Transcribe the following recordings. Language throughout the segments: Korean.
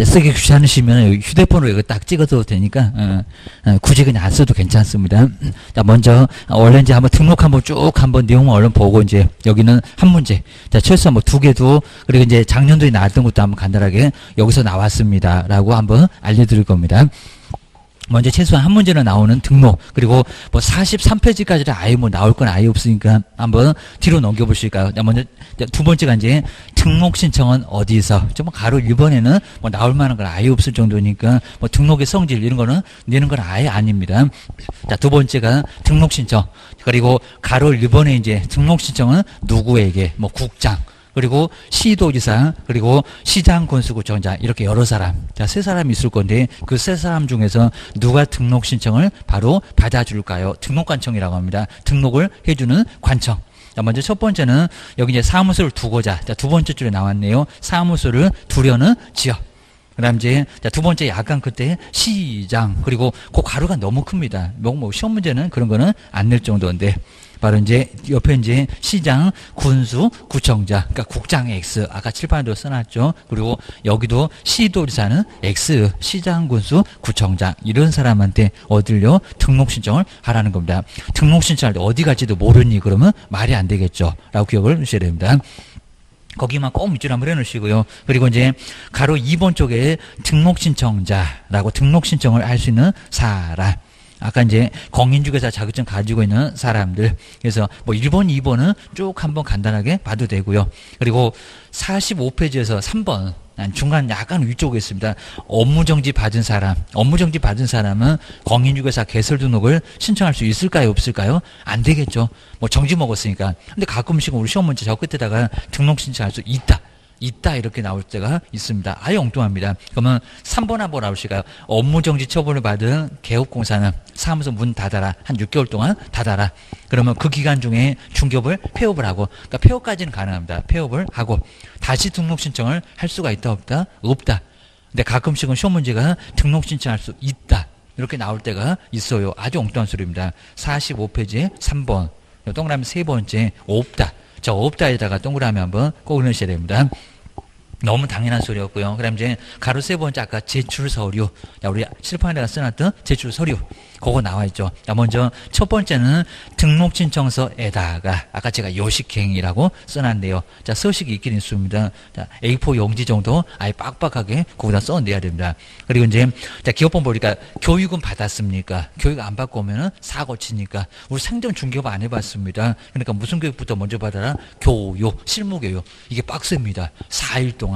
쓰기 귀찮으시면 휴대폰으로 이거 딱 찍어도 되니까 굳이 그냥 안 써도 괜찮습니다. 자, 먼저 원래 이제 한번 등록 한번 쭉 한번 내용을 얼른 보고 이제 여기는 한 문제. 자, 최소한 뭐 2개도 그리고 이제 작년도에 나왔던 것도 한번 간단하게 여기서 나왔습니다라고 한번 알려드릴 겁니다. 먼저 최소한 한 문제는 나오는 등록, 그리고 뭐 43페이지까지는 아예 뭐 나올 건 아예 없으니까 한번 뒤로 넘겨보실까요? 먼저 두 번째가 이제 등록 신청은 어디서? 좀 가로 1번에는 뭐 나올 만한 건 아예 없을 정도니까 뭐 등록의 성질 이런 거는 내는 건 아예 아닙니다. 자, 두 번째가 등록 신청. 그리고 가로 1번에 이제 등록 신청은 누구에게? 뭐 국장, 그리고 시도지사, 그리고 시장 군수구청장, 이렇게 여러 사람, 자, 세 사람이 있을 건데 그 세 사람 중에서 누가 등록 신청을 바로 받아줄까요? 등록관청이라고 합니다. 등록을 해주는 관청. 자, 먼저 첫 번째는 여기 이제 사무소를 두고자. 자, 두 번째 줄에 나왔네요. 사무소를 두려는 지역. 그 다음 이제, 자, 두 번째 약간 그때 시장. 그리고 그 가루가 너무 큽니다. 뭐 시험 문제는 그런 거는 안 낼 정도인데. 바로 이제 옆에 이제 시장, 군수, 구청장, 그러니까 국장의 X, 아까 칠판에도 써놨죠. 그리고 여기도 시도지사는 X, 시장, 군수, 구청장, 이런 사람한테 어딜요? 등록 신청을 하라는 겁니다. 등록 신청할 때 어디 갈지도 모르니 그러면 말이 안 되겠죠. 라고 기억을 하셔야 됩니다. 거기만 꼭 밑줄 한번 해놓으시고요. 그리고 이제 가로 2번 쪽에 등록 신청자라고 등록 신청을 할 수 있는 사람. 아까 이제 공인중개사 자격증 가지고 있는 사람들. 그래서 뭐 1번, 2번은 쭉 한번 간단하게 봐도 되고요. 그리고 45페이지에서 3번. 중간 약간 위쪽에 있습니다. 업무정지 받은 사람. 업무정지 받은 사람은 공인중개사 개설 등록을 신청할 수 있을까요? 없을까요? 안 되겠죠. 뭐 정지 먹었으니까. 근데 가끔씩 우리 시험 문제 저 끝에다가 등록 신청할 수 있다 이렇게 나올 때가 있습니다. 아예 엉뚱합니다. 그러면 3번 한번 나오실까요? 업무정지 처분을 받은 개업공사는 사무소 문 닫아라. 한 6개월 동안 닫아라. 그러면 그 기간 중에 중개업을 폐업을 하고, 그러니까 폐업까지는 가능합니다. 폐업을 하고 다시 등록 신청을 할 수가 있다 없다? 없다. 근데 가끔씩은 시험 문제가 등록 신청할 수 있다 이렇게 나올 때가 있어요. 아주 엉뚱한 소리입니다. 45페이지에 3번 동그라미 세 번째 없다. 저 없다에다가 동그라미 한번 꼭 넣으셔야 됩니다. 너무 당연한 소리였고요. 그다음 이제 가로 세 번째 아까 제출 서류. 자, 우리 칠판에다가 써놨던 제출 서류. 그거 나와 있죠. 자, 먼저 첫 번째는 등록 신청서에다가 아까 제가 요식행위라고 써놨네요. 자, 서식이 있긴 있습니다. 자, A4 용지 정도 아예 빡빡하게 거기다 써내야 됩니다. 그리고 이제 자, 기업번 보니까 교육은 받았습니까? 교육 안 받고 오면은 사고 치니까 우리 생전 중개업 안 해봤습니다. 그러니까 무슨 교육부터 먼저 받아라? 교육, 실무교육. 이게 빡셉니다. 4일 동안.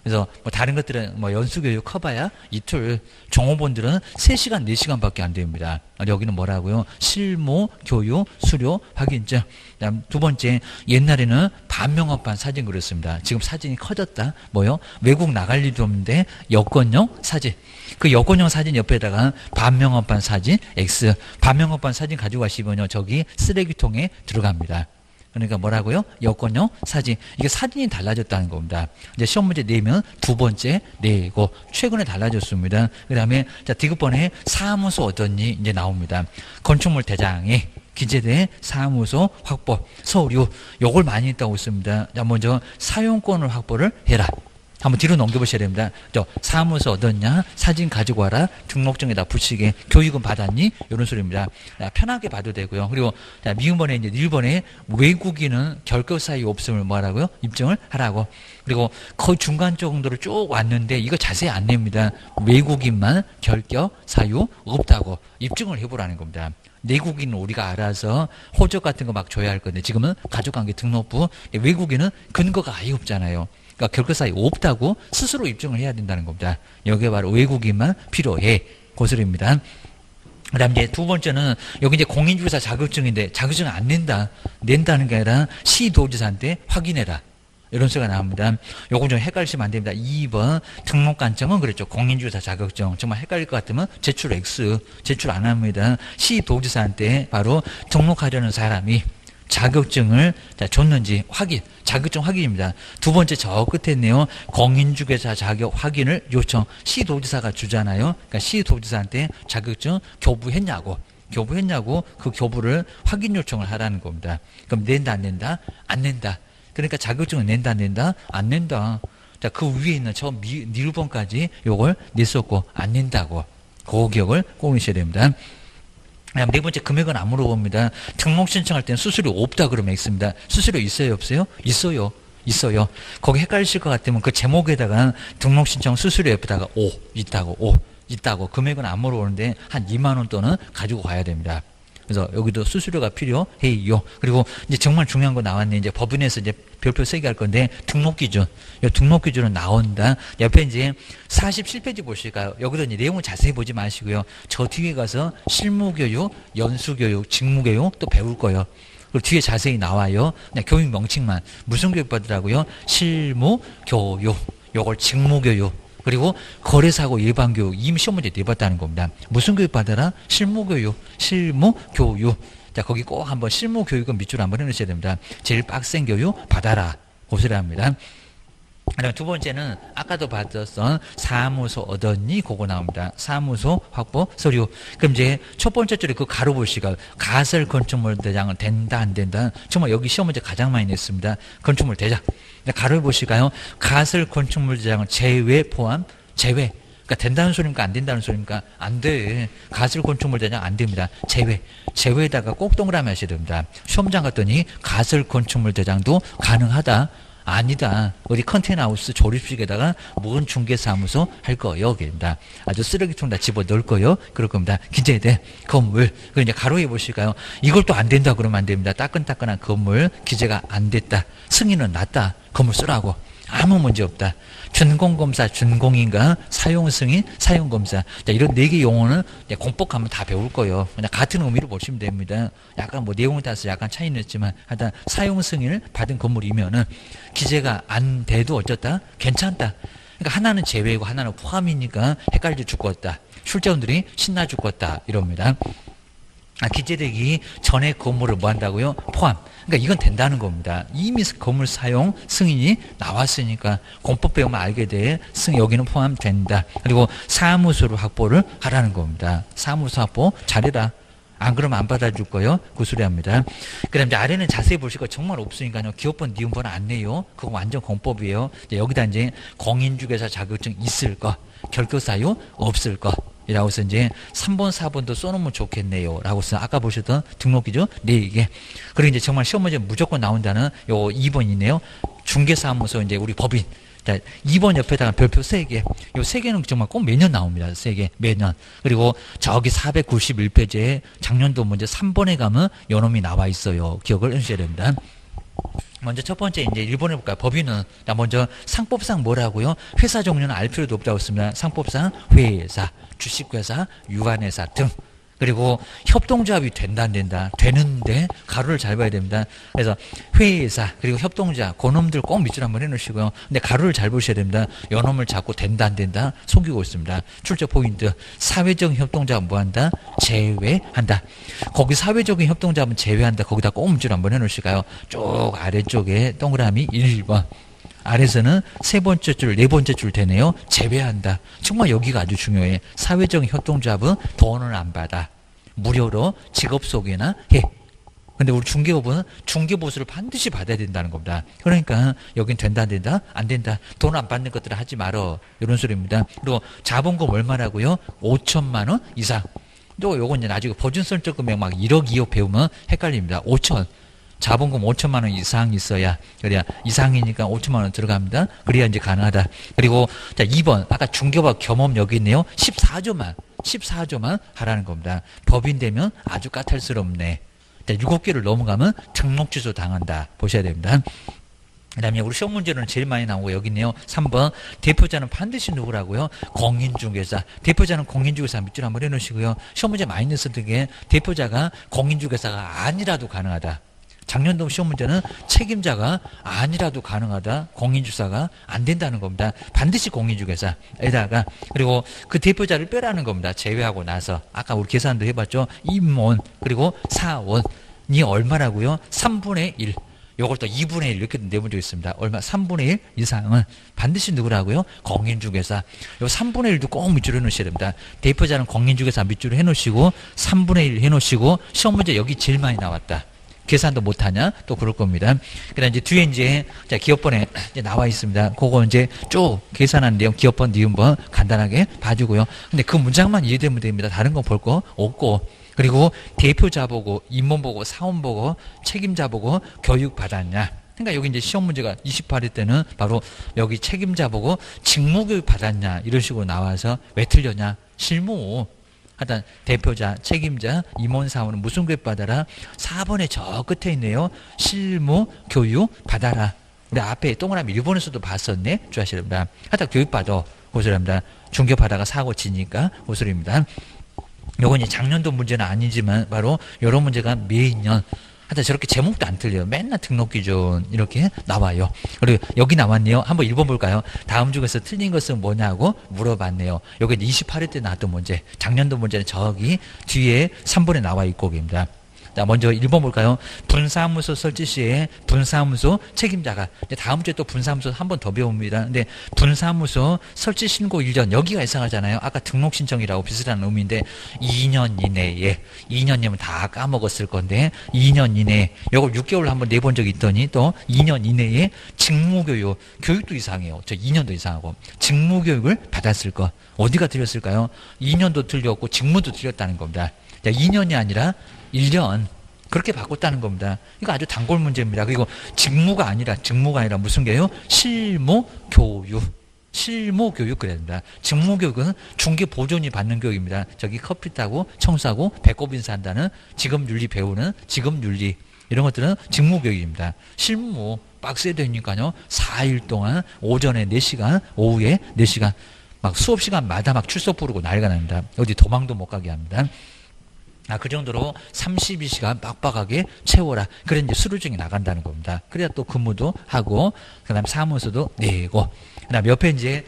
그래서 뭐 다른 것들은 뭐 연수교육 커봐야 이틀, 종업원들은 3시간, 4시간밖에 안 됩니다. 여기는 뭐라고요? 실무, 교육, 수료, 확인증. 그다음 두 번째, 옛날에는 반명업반 사진 그렸습니다. 지금 사진이 커졌다. 뭐요? 외국 나갈 일도 없는데 여권용 사진. 그 여권용 사진 옆에다가 반명업반 사진 X. 반명업반 사진 가지고 가시면요, 저기 쓰레기통에 들어갑니다. 그러니까 뭐라고요? 여권용 사진. 이게 사진이 달라졌다는 겁니다. 이제 시험 문제 내면 두 번째 내고 최근에 달라졌습니다. 그 다음에 자, 디귿번에 사무소 어떻니? 이제 나옵니다. 건축물 대장에 기재된 사무소 확보, 서류. 요걸 많이 있다고 있습니다. 자, 먼저 사용권을 확보를 해라. 한번 뒤로 넘겨보셔야 됩니다. 저 사무소 얻었냐? 사진 가지고 와라. 등록증에다 붙이게. 교육은 받았니? 이런 소리입니다. 자, 편하게 봐도 되고요. 그리고 자, 미음번에 이제 1번에 외국인은 결격 사유 없음을 뭐하라고요? 입증을 하라고. 그리고 거의 중간 정도로 쭉 왔는데 이거 자세히 안 냅니다. 외국인만 결격 사유 없다고 입증을 해보라는 겁니다. 내국인은 우리가 알아서 호적 같은 거 막 줘야 할 건데 지금은 가족관계 등록부, 외국인은 근거가 아예 없잖아요. 그러니까 결격 사유 없다고 스스로 입증을 해야 된다는 겁니다. 여기에 바로 외국인만 필요해. 그 소리입니다. 그 다음 이제 두 번째는 여기 이제 공인중개사 자격증인데 자격증 안 낸다는 게 아니라 시도지사한테 확인해라. 이런 소리가 나옵니다. 요거 좀 헷갈리시면 안 됩니다. 2번 등록관청은 그랬죠. 공인중개사 자격증. 정말 헷갈릴 것 같으면 제출 X. 제출 안 합니다. 시도지사한테 바로 등록하려는 사람이 자격증을 줬는지 확인, 자격증 확인입니다. 두 번째 저 끝에 있네요. 공인중개사 자격 확인을 요청. 시도지사가 주잖아요. 그러니까 시도지사한테 자격증 교부했냐고 그 교부를 확인 요청을 하라는 겁니다. 그럼 낸다 안 낸다? 안 낸다. 그러니까 자격증을 낸다 안 낸다? 안 낸다. 자, 그 위에 있는 저 니르번까지 요걸 냈었고 안 낸다고. 그 기억을 꼭 넣으셔야 됩니다. 네 번째, 금액은 안 물어봅니다. 등록 신청할 때는 수수료 없다 그러면 있습니다. 수수료 있어요, 없어요? 있어요. 있어요. 거기 헷갈리실 것 같으면 그 제목에다가 등록 신청 수수료 옆에다가 있다고. 금액은 안 물어보는데 한 2만 원 또는 가지고 가야 됩니다. 그래서 여기도 수수료가 필요해요. 그리고 이제 정말 중요한 거 나왔네. 이제 법인에서 이제 별표 3개 할 건데 등록 기준. 이 등록 기준은 나온다. 옆에 이제 47페이지 보실까요? 여기도 이제 내용을 자세히 보지 마시고요. 저 뒤에 가서 실무교육, 연수교육, 직무교육 또 배울 거예요. 그리고 뒤에 자세히 나와요. 그냥 교육 명칭만. 무슨 교육 받으라고요? 실무교육. 요걸 직무교육. 그리고 거래사고 일반교육, 이미 시험 문제 내봤다는 겁니다. 무슨 교육 받아라? 실무교육, 실무교육. 자, 거기 꼭 한번 실무교육은 밑줄 한번 해놓으셔야 됩니다. 제일 빡센 교육 받아라. 고소를 합니다. 두 번째는 아까도 받았던 사무소 얻었니? 그거 나옵니다. 사무소 확보 서류. 그럼 이제 첫 번째 줄에 그 가로 보시가 가설 건축물 대장은 된다 안 된다. 정말 여기 시험 문제 가장 많이 냈습니다. 건축물 대장. 가로 보실까요? 가설 건축물 대장은 제외 포함 제외. 그러니까 된다는 소리입니까? 안 된다는 소리입니까? 안 돼. 가설 건축물 대장 안 됩니다. 제외. 제외에다가 꼭 동그라미 하셔야 됩니다. 시험장 갔더니 가설 건축물 대장도 가능하다. 아니다. 어디 컨테이너하우스 조립식에다가 무슨 중개사무소 할 거요. 입니다. 아주 쓰레기통 다 집어 넣을 거요. 그럴 겁니다. 기재대 건물. 그 이제 가로에 보실까요? 이걸 또 안 된다 그러면 안 됩니다. 따끈따끈한 건물 기재가 안 됐다. 승인은 났다. 건물 쓰라고. 아무 문제 없다. 준공검사, 준공인가, 사용승인, 사용검사. 자, 이런 4개 용어는 공법하면 다 배울 거예요. 그냥 같은 의미로 보시면 됩니다. 약간 뭐 내용에 따라서 약간 차이는 있지만 하여튼 사용승인을 받은 건물이면은 기재가 안 돼도 어쩌다? 괜찮다. 그러니까 하나는 제외고 하나는 포함이니까 헷갈려 죽겠다. 출제원들이 신나 죽겠다. 이럽니다. 기재되기 전에 건물을 뭐 한다고요? 포함. 그러니까 이건 된다는 겁니다. 이미 건물 사용 승인이 나왔으니까 공법 배우면 알게 돼. 여기는 포함된다. 그리고 사무소를 확보를 하라는 겁니다. 사무소 확보 잘해라. 안 그러면 안 받아줄 거요. 그 소리 합니다. 그 다음 이제 아래는 자세히 보실 거 정말 없으니까요. 기업번, 니은번 안 내요. 그거 완전 공법이에요. 여기다 이제 공인중개사 자격증 있을 거, 결격사유 없을 거. 이라고 해서 이제 3번, 4번도 써놓으면 좋겠네요. 라고 해서 아까 보셨던 등록기죠? 4개. 그리고 이제 정말 시험 문제 무조건 나온다는 요 2번이네요. 중개사무소 이제 우리 법인. 자, 2번 옆에다가 별표 3개. 요 3개는 정말 꼭 매년 나옵니다. 3개. 매년. 그리고 저기 491페이지에 작년도 문제 3번에 가면 요놈이 나와 있어요. 기억을 해주셔야 됩니다. 먼저 첫 번째 이제 1번 해볼까요? 법인은 먼저 상법상 뭐라고요? 회사 종류는 알 필요도 없다고 했습니다. 상법상 회사, 주식회사, 유한회사 등. 그리고 협동조합이 된다 안 된다? 되는데 가로를 잘 봐야 됩니다. 그래서 회사 그리고 협동조합 그놈들 꼭 밑줄 한번 해놓으시고요. 근데 가로를 잘 보셔야 됩니다. 요놈을 잡고 된다 안 된다? 속이고 있습니다. 출제 포인트 사회적인 협동조합 뭐한다? 제외한다. 거기 사회적인 협동조합은 제외한다. 거기다 꼭 밑줄 한번 해놓으시고요. 쭉 아래쪽에 동그라미 1번 아래서는 세 번째 줄, 네 번째 줄 되네요. 제외한다. 정말 여기가 아주 중요해. 사회적인 협동조합은 돈을 안 받아. 무료로 직업 소개나 해. 근데 우리 중개업은 중개보수를 반드시 받아야 된다는 겁니다. 그러니까 여긴 된다 안 된다? 안 된다. 돈 안 받는 것들을 하지 말어. 이런 소리입니다. 그리고 자본금 얼마라고요? 5천만 원 이상. 또 요건 이제 나중에 보증설적 금액 막 1억 2억 배우면 헷갈립니다. 5천. 자본금 5천만 원 이상 있어야, 그래야 이상이니까 5천만 원 들어갑니다. 그래야 이제 가능하다. 그리고 자 2번 아까 중개업 경험 여기 있네요. 14조만 하라는 겁니다. 법인 되면 아주 까탈스럽네. 자 7개를 넘어가면 등록 취소 당한다. 보셔야 됩니다. 그 다음에 우리 시험 문제는 제일 많이 나오고 여기 있네요. 3번 대표자는 반드시 누구라고요? 공인중개사. 대표자는 공인중개사 밑줄 한번 해놓으시고요. 시험 문제 많이 냈을 때 대표자가 공인중개사가 아니라도 가능하다. 작년도 시험 문제는 책임자가 아니라도 가능하다. 공인중개사가 안 된다는 겁니다. 반드시 공인중개사에다가 그리고 그 대표자를 빼라는 겁니다. 제외하고 나서 아까 우리 계산도 해봤죠. 임원 그리고 사원이 얼마라고요? 3분의 1. 요걸 또 2분의 1 이렇게 내문되어 있습니다. 얼마? 3분의 1 이상은 반드시 누구라고요? 공인중개사. 요 3분의 1도 꼭 밑줄을 해놓으셔야 됩니다. 대표자는 공인중개사 밑줄을 해놓으시고 3분의 1 해놓으시고 시험 문제 여기 제일 많이 나왔다. 계산도 못하냐? 또 그럴 겁니다. 그 다음 이제 뒤에 이제, 자, 기업번에 이제 나와 있습니다. 그거 이제 쭉 계산한 내용, 기업번, 니은번 간단하게 봐주고요. 근데 그 문장만 이해되면 됩니다. 다른 거 볼 거 없고. 그리고 대표자 보고, 임원 보고, 사원 보고, 책임자 보고, 교육 받았냐? 그러니까 여기 이제 시험 문제가 28일 때는 바로 여기 책임자 보고 직무교육 받았냐? 이런 식으로 나와서 왜 틀렸냐? 실무. 하여튼 대표자, 책임자, 임원, 사원은 무슨 교육 받아라? 4번에 저 끝에 있네요. 실무, 교육 받아라. 우리 앞에 동그라미 일본에서도 봤었네. 주하시랍니다. 하여튼 교육 받아. 고소랍니다. 중개하다가 사고 치니까 고소입니다. 요건 이제 작년도 문제는 아니지만 바로 이런 문제가 매년 하여튼 저렇게 제목도 안 틀려요. 맨날 등록 기준 이렇게 나와요. 그리고 여기 나왔네요. 한번 읽어볼까요? 다음 중에서 틀린 것은 뭐냐고 물어봤네요. 여기 28회 때 나왔던 문제. 작년도 문제는 저기 뒤에 3번에 나와 있고 입니다. 자, 먼저 1번 볼까요? 분사무소 설치 시에 분사무소 책임자가, 이제 다음 주에 또 분사무소 한 번 더 배웁니다. 근데 분사무소 설치 신고 1년, 여기가 이상하잖아요. 아까 등록 신청이라고 비슷한 의미인데, 2년 이내에, 2년이면 다 까먹었을 건데, 2년 이내에, 요걸 6개월로 한번 내본 적이 있더니, 또 2년 이내에 직무교육, 교육도 이상해요. 저 2년도 이상하고, 직무교육을 받았을 거. 어디가 틀렸을까요? 2년도 틀렸고, 직무도 틀렸다는 겁니다. 자, 2년이 아니라 1년 그렇게 바꿨다는 겁니다. 이거 아주 단골 문제입니다. 그리고 직무가 아니라 무슨 게요? 실무교육. 실무교육 그래야 됩니다. 직무교육은 중개보조원이 받는 교육입니다. 저기 커피 타고 청소하고 배꼽 인사한다는 직업윤리 배우는 직업윤리 이런 것들은 직무교육입니다. 실무 빡세야 되니까요. 4일 동안 오전에 4시간 오후에 4시간 막 수업시간마다 막 출석 부르고 난리가 납니다. 어디 도망도 못 가게 합니다. 그 정도로 32시간 빡빡하게 채워라. 그래 이제 수료증이 나간다는 겁니다. 그래야 또 근무도 하고, 그 다음 사무소도 내고, 그 다음 옆에 이제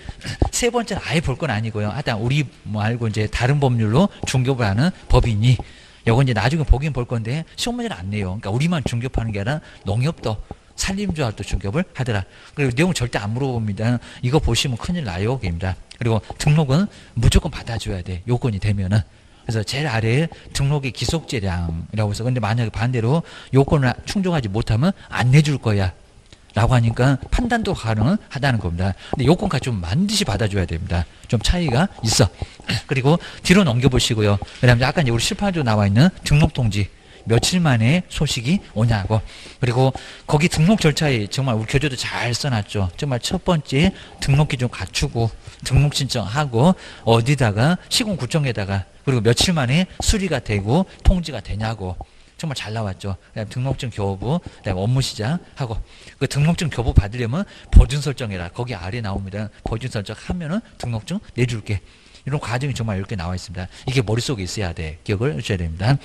세 번째는 아예 볼 건 아니고요. 하여튼 우리 말고 이제 다른 법률로 중개업을 하는 법인이, 요건 이제 나중에 보긴 볼 건데, 시험 문제는 안 내요. 그러니까 우리만 중개업하는 게 아니라 농협도, 산림조합도 중개업을 하더라. 그리고 내용 절대 안 물어봅니다. 이거 보시면 큰일 나요. 입니다. 그리고 등록은 무조건 받아줘야 돼. 요건이 되면은. 그래서 제일 아래에 등록의 기속재량이라고 해서, 근데 만약에 반대로 요건을 충족하지 못하면 안 내줄 거야 라고 하니까 판단도 가능하다는 겁니다. 근데 요건까지 좀 반드시 받아줘야 됩니다. 좀 차이가 있어. 그리고 뒤로 넘겨보시고요. 그 다음에 아까 이제 우리 실판조 나와 있는 등록통지 며칠 만에 소식이 오냐고. 그리고 거기 등록 절차에 정말 우리 교재도 잘 써놨죠. 정말 첫 번째 등록 기준 갖추고 등록 신청하고 어디다가 시군구청에다가 그리고 며칠 만에 수리가 되고 통지가 되냐고. 정말 잘 나왔죠. 그다음에 등록증 교부, 그다음에 업무 시작하고 그 등록증 교부 받으려면 보증 설정해라. 거기 아래 나옵니다. 보증 설정하면은 등록증 내줄게. 이런 과정이 정말 이렇게 나와 있습니다. 이게 머릿속에 있어야 돼. 기억을 하셔야 됩니다.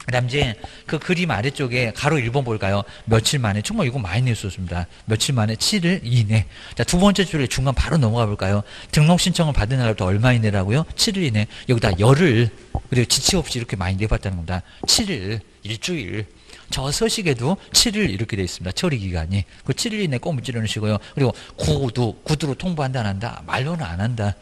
그 다음 이제 그 그림 아래쪽에 가로 1번 볼까요? 며칠 만에, 정말 이거 많이 냈었습니다. 며칠 만에 7일 이내. 자, 두 번째 줄에 중간 바로 넘어가 볼까요? 등록 신청을 받은 날부터 얼마 이내라고요? 7일 이내. 여기다 열흘, 그리고 지체 없이 이렇게 많이 내봤다는 겁니다. 7일, 일주일. 저 서식에도 7일 이렇게 되어 있습니다. 처리 기간이. 그 7일 이내 꼭 문제 넣으시고요. 그리고 구두로 통보한다 안 한다? 말로는 안 한다.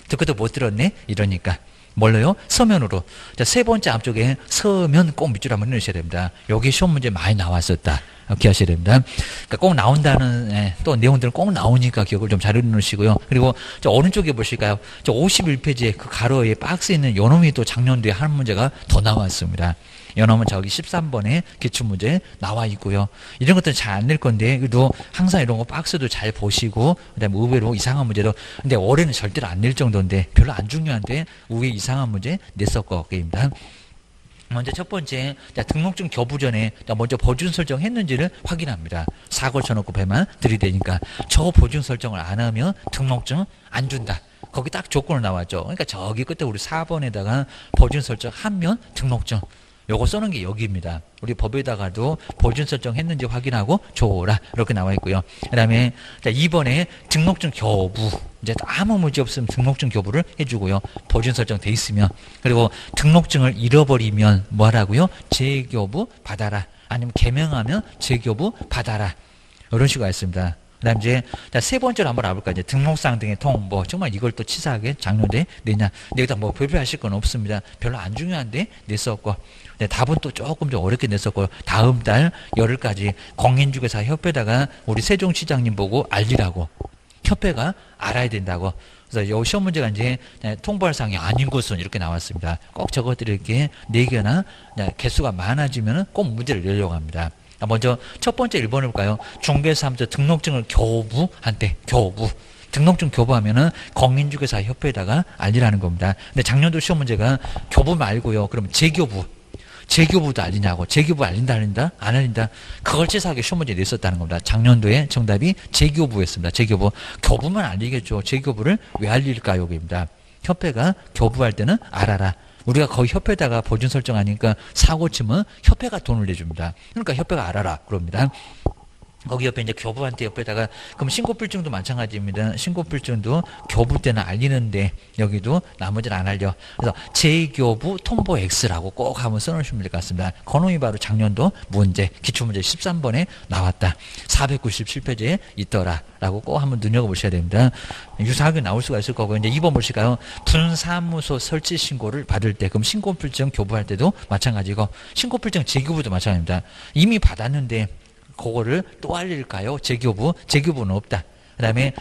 듣고도 못 들었네? 이러니까. 뭘로요? 서면으로. 자, 세 번째 앞쪽에 서면 꼭 밑줄 한번 넣으셔야 됩니다. 여기 시험 문제 많이 나왔었다. 기억하셔야 됩니다. 그러니까 꼭 나온다는 또 내용들은 꼭 나오니까 기억을 좀 잘 해놓으시고요. 그리고 저 오른쪽에 보실까요? 저 51페이지에 그 가로에 박스에 있는 요놈이 또 작년도에 한 문제가 더 나왔습니다. 요놈은 저기 13번에 기출문제 나와 있고요. 이런 것들은 잘 안 낼 건데 그래도 항상 이런 거 박스도 잘 보시고 그다음에 의외로 이상한 문제도, 근데 올해는 절대로 안 낼 정도인데 별로 안 중요한데 의외 이상한 문제 냈었거입니다. 먼저 첫 번째, 자, 등록증 교부 전에 먼저 보증 설정했는지를 확인합니다. 사고 쳐놓고 배만 들이대니까 저 보증 설정을 안 하면 등록증 안 준다. 거기 딱 조건을 나왔죠. 그러니까 저기 끝에 우리 4번에다가 보증 설정하면 등록증. 요거 써놓은 게 여기입니다. 우리 법에다가도 보증 설정했는지 확인하고 줘라. 이렇게 나와 있고요. 그 다음에 2번에 등록증 교부. 이제 아무 문제 없으면 등록증 교부를 해주고요. 보증 설정돼 있으면. 그리고 등록증을 잃어버리면 뭐 하라고요? 재교부 받아라. 아니면 개명하면 재교부 받아라. 이런 식으로 했습니다. 그다음 이제 세 번째로 한번 알아볼까. 이제 등록상 등의 통보. 정말 이걸 또 치사하게 작년도에 내냐. 여기다 뭐 별표하실 건 없습니다. 별로 안 중요한데 냈었고. 네, 답은 또 조금 좀 어렵게 냈었고, 다음 달 열흘까지 공인중개사 협회에다가 우리 세종시장님 보고 알리라고. 협회가 알아야 된다고. 그래서 요 시험 문제가 이제 통보할 사항이 아닌 것은 이렇게 나왔습니다. 꼭 저것들에게 4개나 개수가 많아지면 꼭 문제를 내려고 합니다. 먼저 첫 번째 1번 해볼까요? 중개사무소 등록증을 교부한테, 교부. 등록증 교부하면은 공인중개사 협회에다가 알리라는 겁니다. 근데 작년도 시험 문제가 교부 말고요. 그러면 재교부. 재교부도 알리냐고. 재교부 알린다? 안 알린다? 그걸 치사하게 시험 문제 냈었다는 겁니다. 작년도에 정답이 재교부였습니다. 재교부. 교부만 알리겠죠. 재교부를 왜 알릴까요? 여기입니다. 협회가 교부할 때는 알아라. 우리가 거의 협회에다가 보증 설정하니까 사고 치면 협회가 돈을 내줍니다. 그러니까 협회가 알아라. 그럽니다. 거기 옆에 이제 교부한테 옆에다가 그럼 신고필증도 마찬가지입니다. 신고필증도 교부 때는 알리는데 여기도 나머지는 안 알려. 그래서 재교부 통보 X라고 꼭 한번 써놓으시면 될 것 같습니다. 그놈이 바로 작년도 문제 기출문제 13번에 나왔다. 497페이지에 있더라 라고 꼭 한번 눈여겨보셔야 됩니다. 유사하게 나올 수가 있을 거고요. 이제 2번 보실까요? 분사무소 설치 신고를 받을 때 그럼 신고필증 교부할 때도 마찬가지고 신고필증 재교부도 마찬가지입니다. 이미 받았는데 그거를 또 알릴까요? 재교부? 재교부는 없다. 그 다음에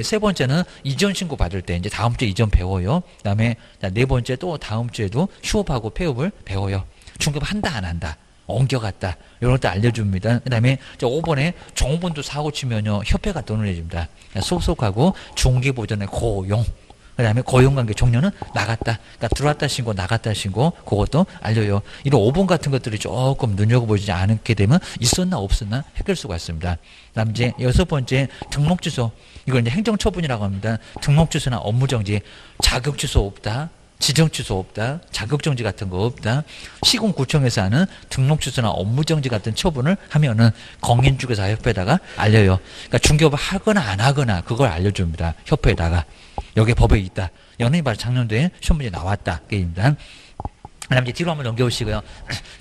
세 번째는 이전 신고 받을 때, 이제 다음 주에 이전 배워요. 그 다음에 네 번째 또 다음 주에도 휴업하고 폐업을 배워요. 중급 한다, 안 한다. 옮겨갔다. 이런 것도 알려줍니다. 그 다음에 5번에 종업원도 사고 치면요. 협회가 돈을 내줍니다. 소속하고 중개보전의 고용. 그 다음에 고용관계 종료는 나갔다. 그러니까 들어왔다 신고, 나갔다 신고, 그것도 알려요. 이런 5번 같은 것들이 조금 눈여겨보지 않게 되면 있었나 없었나 헷갈릴 수가 있습니다. 그 다음 이제 6번째 등록주소. 이걸 이제 행정처분이라고 합니다. 등록주소나 업무정지, 자격주소 없다. 지정주소 없다. 자격정지 같은 거 없다. 시군구청에서 하는 등록주소나 업무정지 같은 처분을 하면은 공인중개사 협회에다가 알려요. 그러니까 중개업을 하거나 안 하거나 그걸 알려줍니다. 협회에다가. 여기 법에 있다. 연예인 바로 작년도에 시험 문제 나왔다. 게임입니다. 그 다음 이제 뒤로 한번 넘겨보시고요.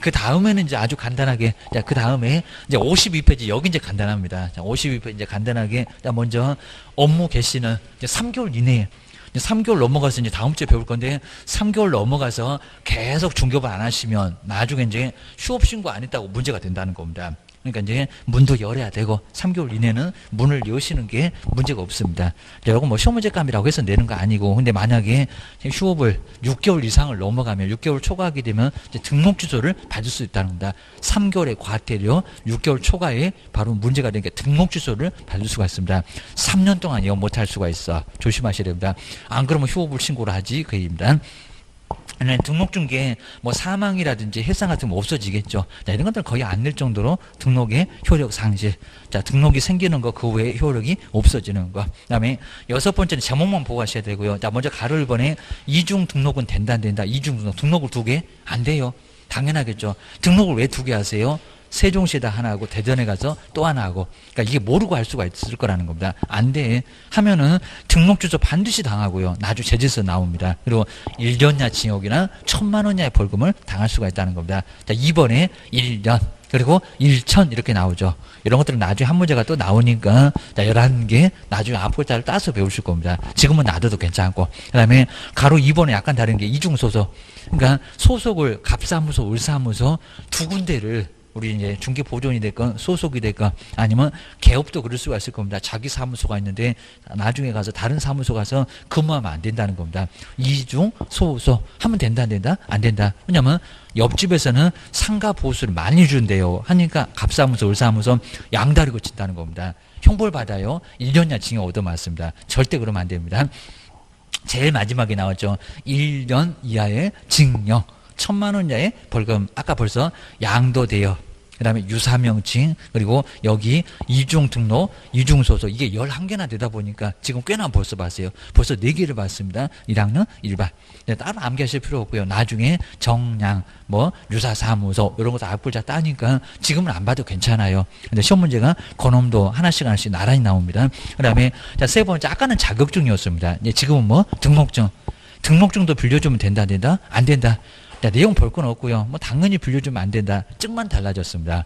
그 다음에는 이제 아주 간단하게, 자, 그 다음에 이제 52페이지, 여기 이제 간단합니다. 자, 52페이지 이제 간단하게, 자, 먼저 업무 개시는 이제 3개월 이내에, 3개월 넘어가서 이제 다음 주에 배울 건데 3개월 넘어가서 계속 중개업을 안 하시면 나중에 이제 휴업 신고 안 했다고 문제가 된다는 겁니다. 그러니까 이제 문도 열어야 되고 3개월 이내는 문을 여시는 게 문제가 없습니다. 여러분 뭐 시험 문제감이라고 해서 내는 거 아니고 근데 만약에 휴업을 6개월 이상을 넘어가면 6개월 초과하게 되면 이제 등록 주소를 받을 수 있다는 겁니다. 3개월의 과태료 6개월 초과에 바로 문제가 되니까 등록 주소를 받을 수가 있습니다. 3년 동안 이거 못할 수가 있어. 조심하셔야 됩니다. 안 그러면 휴업을 신고를 하지 그 얘기입니다. 등록 중에 뭐 사망이라든지 해상 같은 거 없어지겠죠. 자, 이런 것들 거의 안 낼 정도로 등록의 효력 상실. 자, 등록이 생기는 거 그 외에 효력이 없어지는 거. 그다음에 6번째는 제목만 보고 하셔야 되고요. 자, 먼저 가로 1번에 이중 등록은 된다 안 된다. 이중 등록. 등록을 2개 안 돼요. 당연하겠죠. 등록을 왜 2개 하세요? 세종시에다 하나 하고 대전에 가서 또 하나 하고 그러니까 이게 모르고 할 수가 있을 거라는 겁니다. 안 돼. 하면은 등록 주소 반드시 당하고요. 나중 제재서 나옵니다. 그리고 1년야 징역이나 1,000만 원야의 벌금을 당할 수가 있다는 겁니다. 자, 2번에 1년 그리고 1천 이렇게 나오죠. 이런 것들은 나중에 한 문제가 또 나오니까 자, 11개 나중에 앞글자를 따서 배우실 겁니다. 지금은 놔둬도 괜찮고 그 다음에 가로 2번에 약간 다른 게 이중소속 그러니까 소속을 갑사무소, 을사무소 두 군데를 우리 이제 중개보존이 됐건 소속이 됐건 아니면 개업도 그럴 수가 있을 겁니다. 자기 사무소가 있는데 나중에 가서 다른 사무소 가서 근무하면 안 된다는 겁니다. 이중 소속 하면 된다 안 된다? 안 된다. 왜냐하면 옆집에서는 상가 보수를 많이 준대요. 하니까 갑사무소, 을사무소 양다리 친다는 겁니다. 형벌 받아요. 1년야 징역 얻어맞습니다. 절대 그러면 안 됩니다. 제일 마지막에 나왔죠. 1년 이하의 징역. 1,000만 원 이하의 벌금. 아까 벌써 양도되어. 그 다음에 유사명칭, 그리고 여기 이중등록, 이중소속, 이게 11개나 되다 보니까 지금 꽤나 벌써 봤어요. 벌써 4개를 봤습니다. 1학년 1반. 따로 암기하실 필요 없고요. 나중에 정량, 뭐, 유사사무소, 이런 것도 앞글자 따니까 지금은 안 봐도 괜찮아요. 근데 시험 문제가 그놈도 하나씩 나란히 나옵니다. 그 다음에, 자, 세 번째, 아까는 자격증이었습니다. 지금은 뭐, 등록증. 등록증도 빌려주면 된다, 안 된다? 안 된다. 자, 내용 볼 건 없고요. 뭐 당연히 빌려주면 안 된다. 증만 달라졌습니다.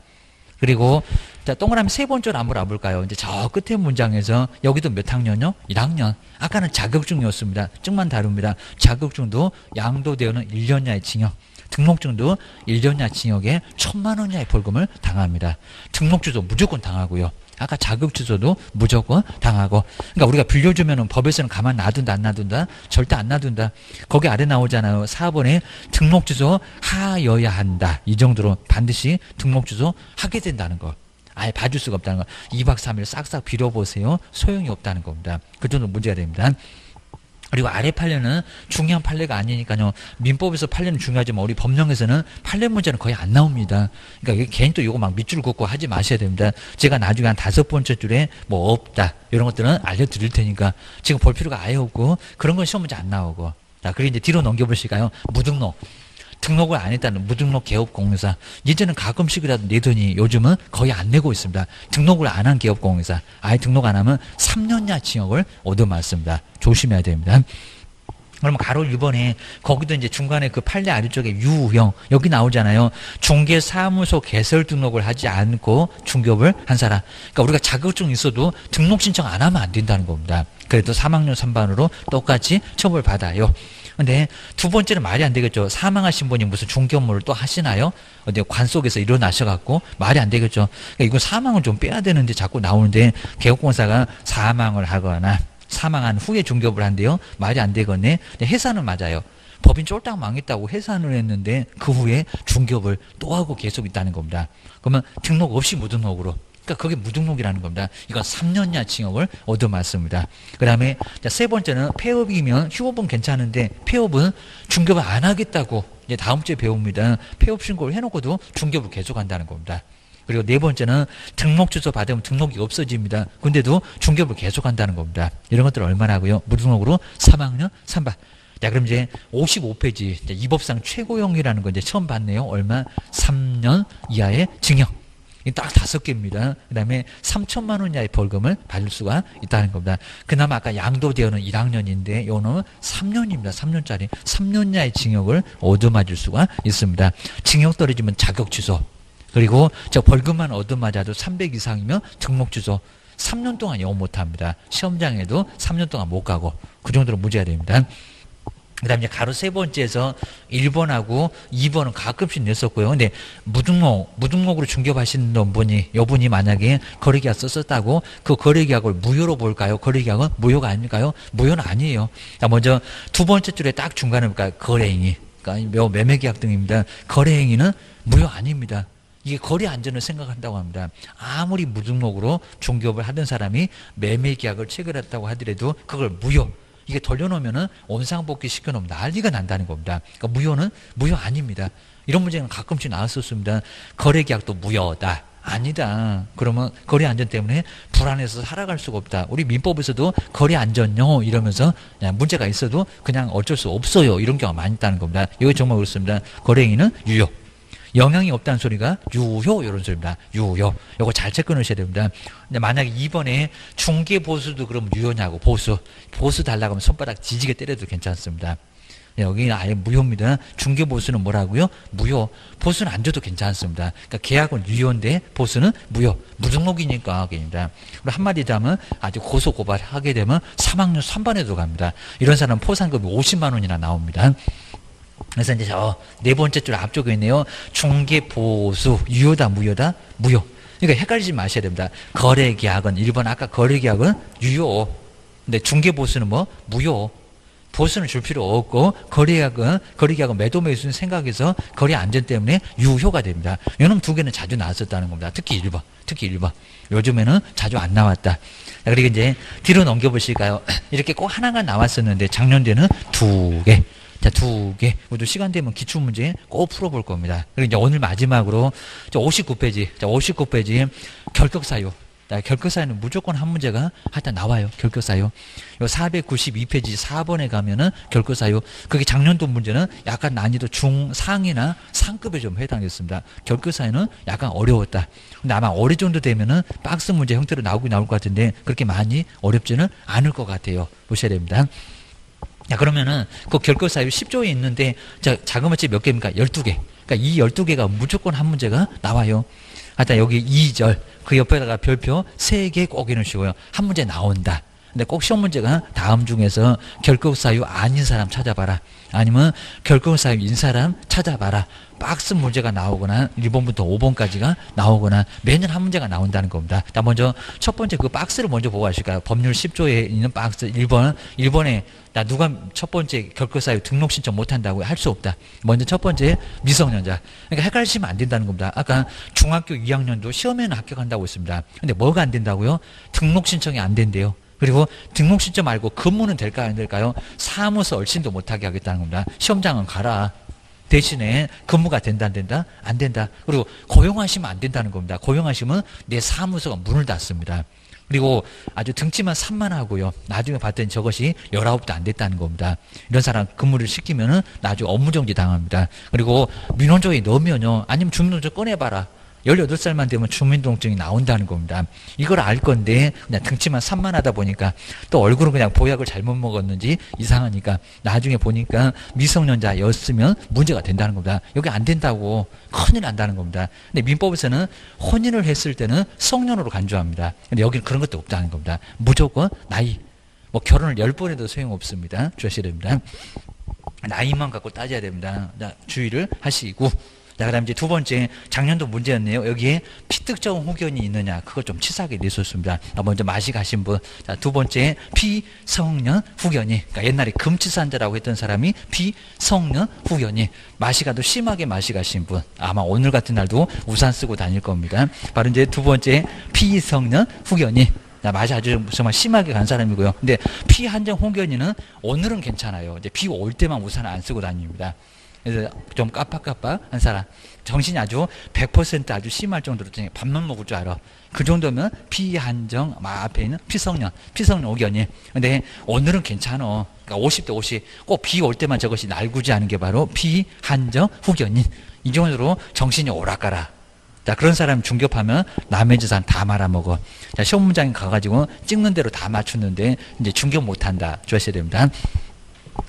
그리고 자, 동그라미 세 번째로 한번 알아볼까요? 이제 저 끝에 문장에서 여기도 몇 학년요? 1학년. 아까는 자격증이었습니다. 증만 다릅니다. 자격증도 양도되어는 1년야의 징역. 등록증도 1년야 징역에 1,000만 원 이하의 벌금을 당합니다. 등록주도 무조건 당하고요. 아까 자격주소도 무조건 당하고. 그러니까 우리가 빌려주면은 법에서는 가만 놔둔다, 안 놔둔다? 절대 안 놔둔다. 거기 아래 나오잖아요. 4번에 등록주소 하여야 한다. 이 정도로 반드시 등록주소 하게 된다는 거. 아예 봐줄 수가 없다는 거. 2박 3일 싹싹 빌어보세요. 소용이 없다는 겁니다. 그 정도 문제가 됩니다. 그리고 아래 판례는 중요한 판례가 아니니까요. 민법에서 판례는 중요하지만 우리 법령에서는 판례 문제는 거의 안 나옵니다. 그러니까 괜히 또 이거 막 밑줄 긋고 하지 마셔야 됩니다. 제가 나중에 한 5번째 줄에 뭐 없다 이런 것들은 알려드릴 테니까 지금 볼 필요가 아예 없고 그런 건 시험 문제 안 나오고. 자, 그리고 이제 뒤로 넘겨보실까요? 무등록. 등록을 안 했다는 무등록 개업공유사. 이제는 가끔씩이라도 내더니 요즘은 거의 안 내고 있습니다. 등록을 안 한 개업공유사. 아예 등록 안 하면 3년야 징역을 얻어맞습니다. 조심해야 됩니다. 그러면 가로 1번에 거기도 이제 중간에 그 판례 아래쪽에 유형 여기 나오잖아요. 중개사무소 개설 등록을 하지 않고 중개업을 한 사람. 그러니까 우리가 자격증 있어도 등록 신청 안 하면 안 된다는 겁니다. 그래도 3학년 3반으로 똑같이 처벌받아요. 근데 두 번째는 말이 안 되겠죠. 사망하신 분이 무슨 중개 업무를 또 하시나요? 어디 관 속에서 일어나셔갖고 말이 안 되겠죠. 그러니까 이거 사망을 좀 빼야 되는데 자꾸 나오는데 개업공사가 사망을 하거나 사망한 후에 중개업을 한대요. 말이 안 되겠네. 해산은 맞아요. 법인 쫄딱 망했다고 해산을 했는데 그 후에 중개업을 또 하고 계속 있다는 겁니다. 그러면 등록 없이 무등록으로. 그러니까 그게 무등록이라는 겁니다. 이건 3년야 징역을 얻어맞습니다. 그 다음에 세 번째는 폐업이면 휴업은 괜찮은데 폐업은 중개업을 안 하겠다고 이제 다음 주에 배웁니다. 폐업 신고를 해놓고도 중개업을 계속한다는 겁니다. 그리고 네 번째는 등록 주소 받으면 등록이 없어집니다. 근데도 중개업을 계속한다는 겁니다. 이런 것들 얼마나 하고요? 무등록으로 3학년 3반. 자, 그럼 이제 55페이지 이 법상 최고형이라는 거 이제 처음 봤네요. 얼마? 3년 이하의 징역. 딱 5개입니다. 그 다음에 3,000만 원 이하의 벌금을 받을 수가 있다는 겁니다. 그나마 아까 양도되어는 1학년인데 요는 3년입니다. 3년짜리. 3년 이하의 징역을 얻어맞을 수가 있습니다. 징역 떨어지면 자격 취소. 그리고 저 벌금만 얻어맞아도 300 이상이면 등록 취소. 3년 동안 영업 못합니다. 시험장에도 3년 동안 못 가고 그 정도로 문제가 됩니다. 그 다음에 가로 세 번째에서 1번하고 2번은 가끔씩 냈었고요. 근데 무등록으로 중개업하시는 분이, 여분이 만약에 거래계약 썼었다고 그 거래계약을 무효로 볼까요? 거래계약은 무효가 아닐까요? 무효는 아니에요. 자, 먼저 두 번째 줄에 딱 중간에 볼까요? 거래행위. 그러니까 매매계약 등입니다. 거래행위는 무효 아닙니다. 이게 거래 안전을 생각한다고 합니다. 아무리 무등록으로 중개업을 하던 사람이 매매계약을 체결했다고 하더라도 그걸 무효. 이게 돌려놓으면은 원상복귀 시켜놓으면 난리가 난다는 겁니다. 그러니까 무효는 무효 아닙니다. 이런 문제는 가끔씩 나왔었습니다. 거래계약도 무효다. 아니다. 그러면 거래 안전 때문에 불안해서 살아갈 수가 없다. 우리 민법에서도 거래 안전요 이러면서 문제가 있어도 그냥 어쩔 수 없어요. 이런 경우가 많이 있다는 겁니다. 이거 정말 그렇습니다. 거래행위는 유효. 영향이 없다는 소리가 유효 이런 소리입니다. 유효. 요거 잘 체크 넣으셔야 됩니다. 근데 만약에 2번에 중개 보수도 그럼 유효냐고 보수 달라고 하면 손바닥 지지게 때려도 괜찮습니다. 여기는 아예 무효입니다. 중개 보수는 뭐라고요? 무효. 보수는 안 줘도 괜찮습니다. 그러니까 계약은 유효인데 보수는 무효. 무등록이니까 그입니다. 그리고 한마디 더 하면 아주 고소 고발하게 되면 3학년 3반에도 갑니다. 이런 사람은 포상금이 50만 원이나 나옵니다. 그래서 이제 저 네 번째 줄 앞쪽에 있네요. 중개 보수 유효다 무효다? 무효. 그러니까 헷갈리지 마셔야 됩니다. 거래계약은 1번 아까 거래계약은 유효. 근데 중개 보수는 뭐? 무효. 보수는 줄 필요 없고 거래계약은 매도 매수는 생각해서 거래 안전 때문에 유효가 됩니다. 이놈 두 개는 자주 나왔었다는 겁니다. 특히 1번. 요즘에는 자주 안 나왔다. 그리고 이제 뒤로 넘겨보실까요? 이렇게 꼭 하나가 나왔었는데 작년에는 2개. 자, 2개. 모두 시간 되면 기출문제 꼭 풀어볼 겁니다. 그리고 이제 오늘 마지막으로 59페이지. 자, 59페이지 결격사유. 결격사유는 무조건 한 문제가 하여튼 나와요. 결격사유. 요 492페이지 4번에 가면은 결격사유. 그게 작년도 문제는 약간 난이도 중상이나 상급에 좀 해당됐습니다. 결격사유는 약간 어려웠다. 근데 아마 어느 정도 되면은 박스 문제 형태로 나올 것 같은데 그렇게 많이 어렵지는 않을 것 같아요. 보셔야 됩니다. 자, 그러면은 그 결격사유 10조에 있는데 자, 자그마치 몇 개입니까? 12개. 그러니까 이 12개가 무조건 한 문제가 나와요. 하여튼 여기 2절 그 옆에다가 별표 3개 꼭 해놓으시고요. 한 문제 나온다. 근데 꼭 시험 문제가 다음 중에서 결격 사유 아닌 사람 찾아봐라. 아니면 결격 사유인 사람 찾아봐라. 박스 문제가 나오거나 1번부터 5번까지가 나오거나 매년 한 문제가 나온다는 겁니다. 자, 먼저 첫 번째 그 박스를 먼저 보고 하실까요? 법률 10조에 있는 박스 1번에 나 누가 첫 번째 결격 사유 등록 신청 못 한다고 할 수 없다. 먼저 첫 번째 미성년자. 그러니까 헷갈리시면 안 된다는 겁니다. 아까 중학교 2학년도 시험에는 합격한다고 했습니다. 근데 뭐가 안 된다고요? 등록 신청이 안 된대요. 그리고 등록 신청 말고 근무는 될까요? 안 될까요? 사무소 얼씬도 못하게 하겠다는 겁니다. 시험장은 가라. 대신에 근무가 된다 안 된다? 안 된다. 그리고 고용하시면 안 된다는 겁니다. 고용하시면 내 사무소가 문을 닫습니다. 그리고 아주 등치만 산만하고요. 나중에 봤더니 저것이 19도 안 됐다는 겁니다. 이런 사람 근무를 시키면은 나중에 업무정지 당합니다. 그리고 민원조에 넣으면요. 아니면 주민등록증 꺼내봐라. 18살만 되면 주민등록증이 나온다는 겁니다. 이걸 알 건데 그냥 등치만 산만하다 보니까 또 얼굴은 그냥 보약을 잘못 먹었는지 이상하니까 나중에 보니까 미성년자였으면 문제가 된다는 겁니다. 여기 안 된다고 큰일 난다는 겁니다. 근데 민법에서는 혼인을 했을 때는 성년으로 간주합니다. 근데 여기는 그런 것도 없다는 겁니다. 무조건 나이. 뭐 결혼을 10번 해도 소용없습니다. 주셔야 됩니다. 나이만 갖고 따져야 됩니다. 자, 주의를 하시고 자, 그 다음 이제 두 번째, 작년도 문제였네요. 여기에 피특정 후견이 있느냐, 그걸 좀 치사하게 내줬습니다. 먼저 마시 가신 분. 자, 두 번째, 피성년 후견이. 그러니까 옛날에 금치산자라고 했던 사람이 피성년 후견이. 마시 가도 심하게 마시 가신 분. 아마 오늘 같은 날도 우산 쓰고 다닐 겁니다. 바로 이제 두 번째, 피성년 후견이. 자, 맛이 아주 정말 심하게 간 사람이고요. 근데 피한정 후견이는 오늘은 괜찮아요. 이제 비 올 때만 우산을 안 쓰고 다닙니다. 그래서 좀 깜빡깜빡한 사람, 정신이 아주 100% 아주 심할 정도로 밥만 먹을 줄 알아. 그 정도면 피한정, 앞에 있는 피성년 후견이. 근데 오늘은 괜찮아. 그러니까 50대 50, 꼭 비 올 때만 저것이 날구지 않은 게 바로 피한정 후견인. 이 정도로 정신이 오락가라. 자, 그런 사람 중개하면 남의 재산 다 말아먹어. 자, 시험 문장에 가가지고 찍는 대로 다 맞추는데 이제 중개 못한다. 주셔야 됩니다.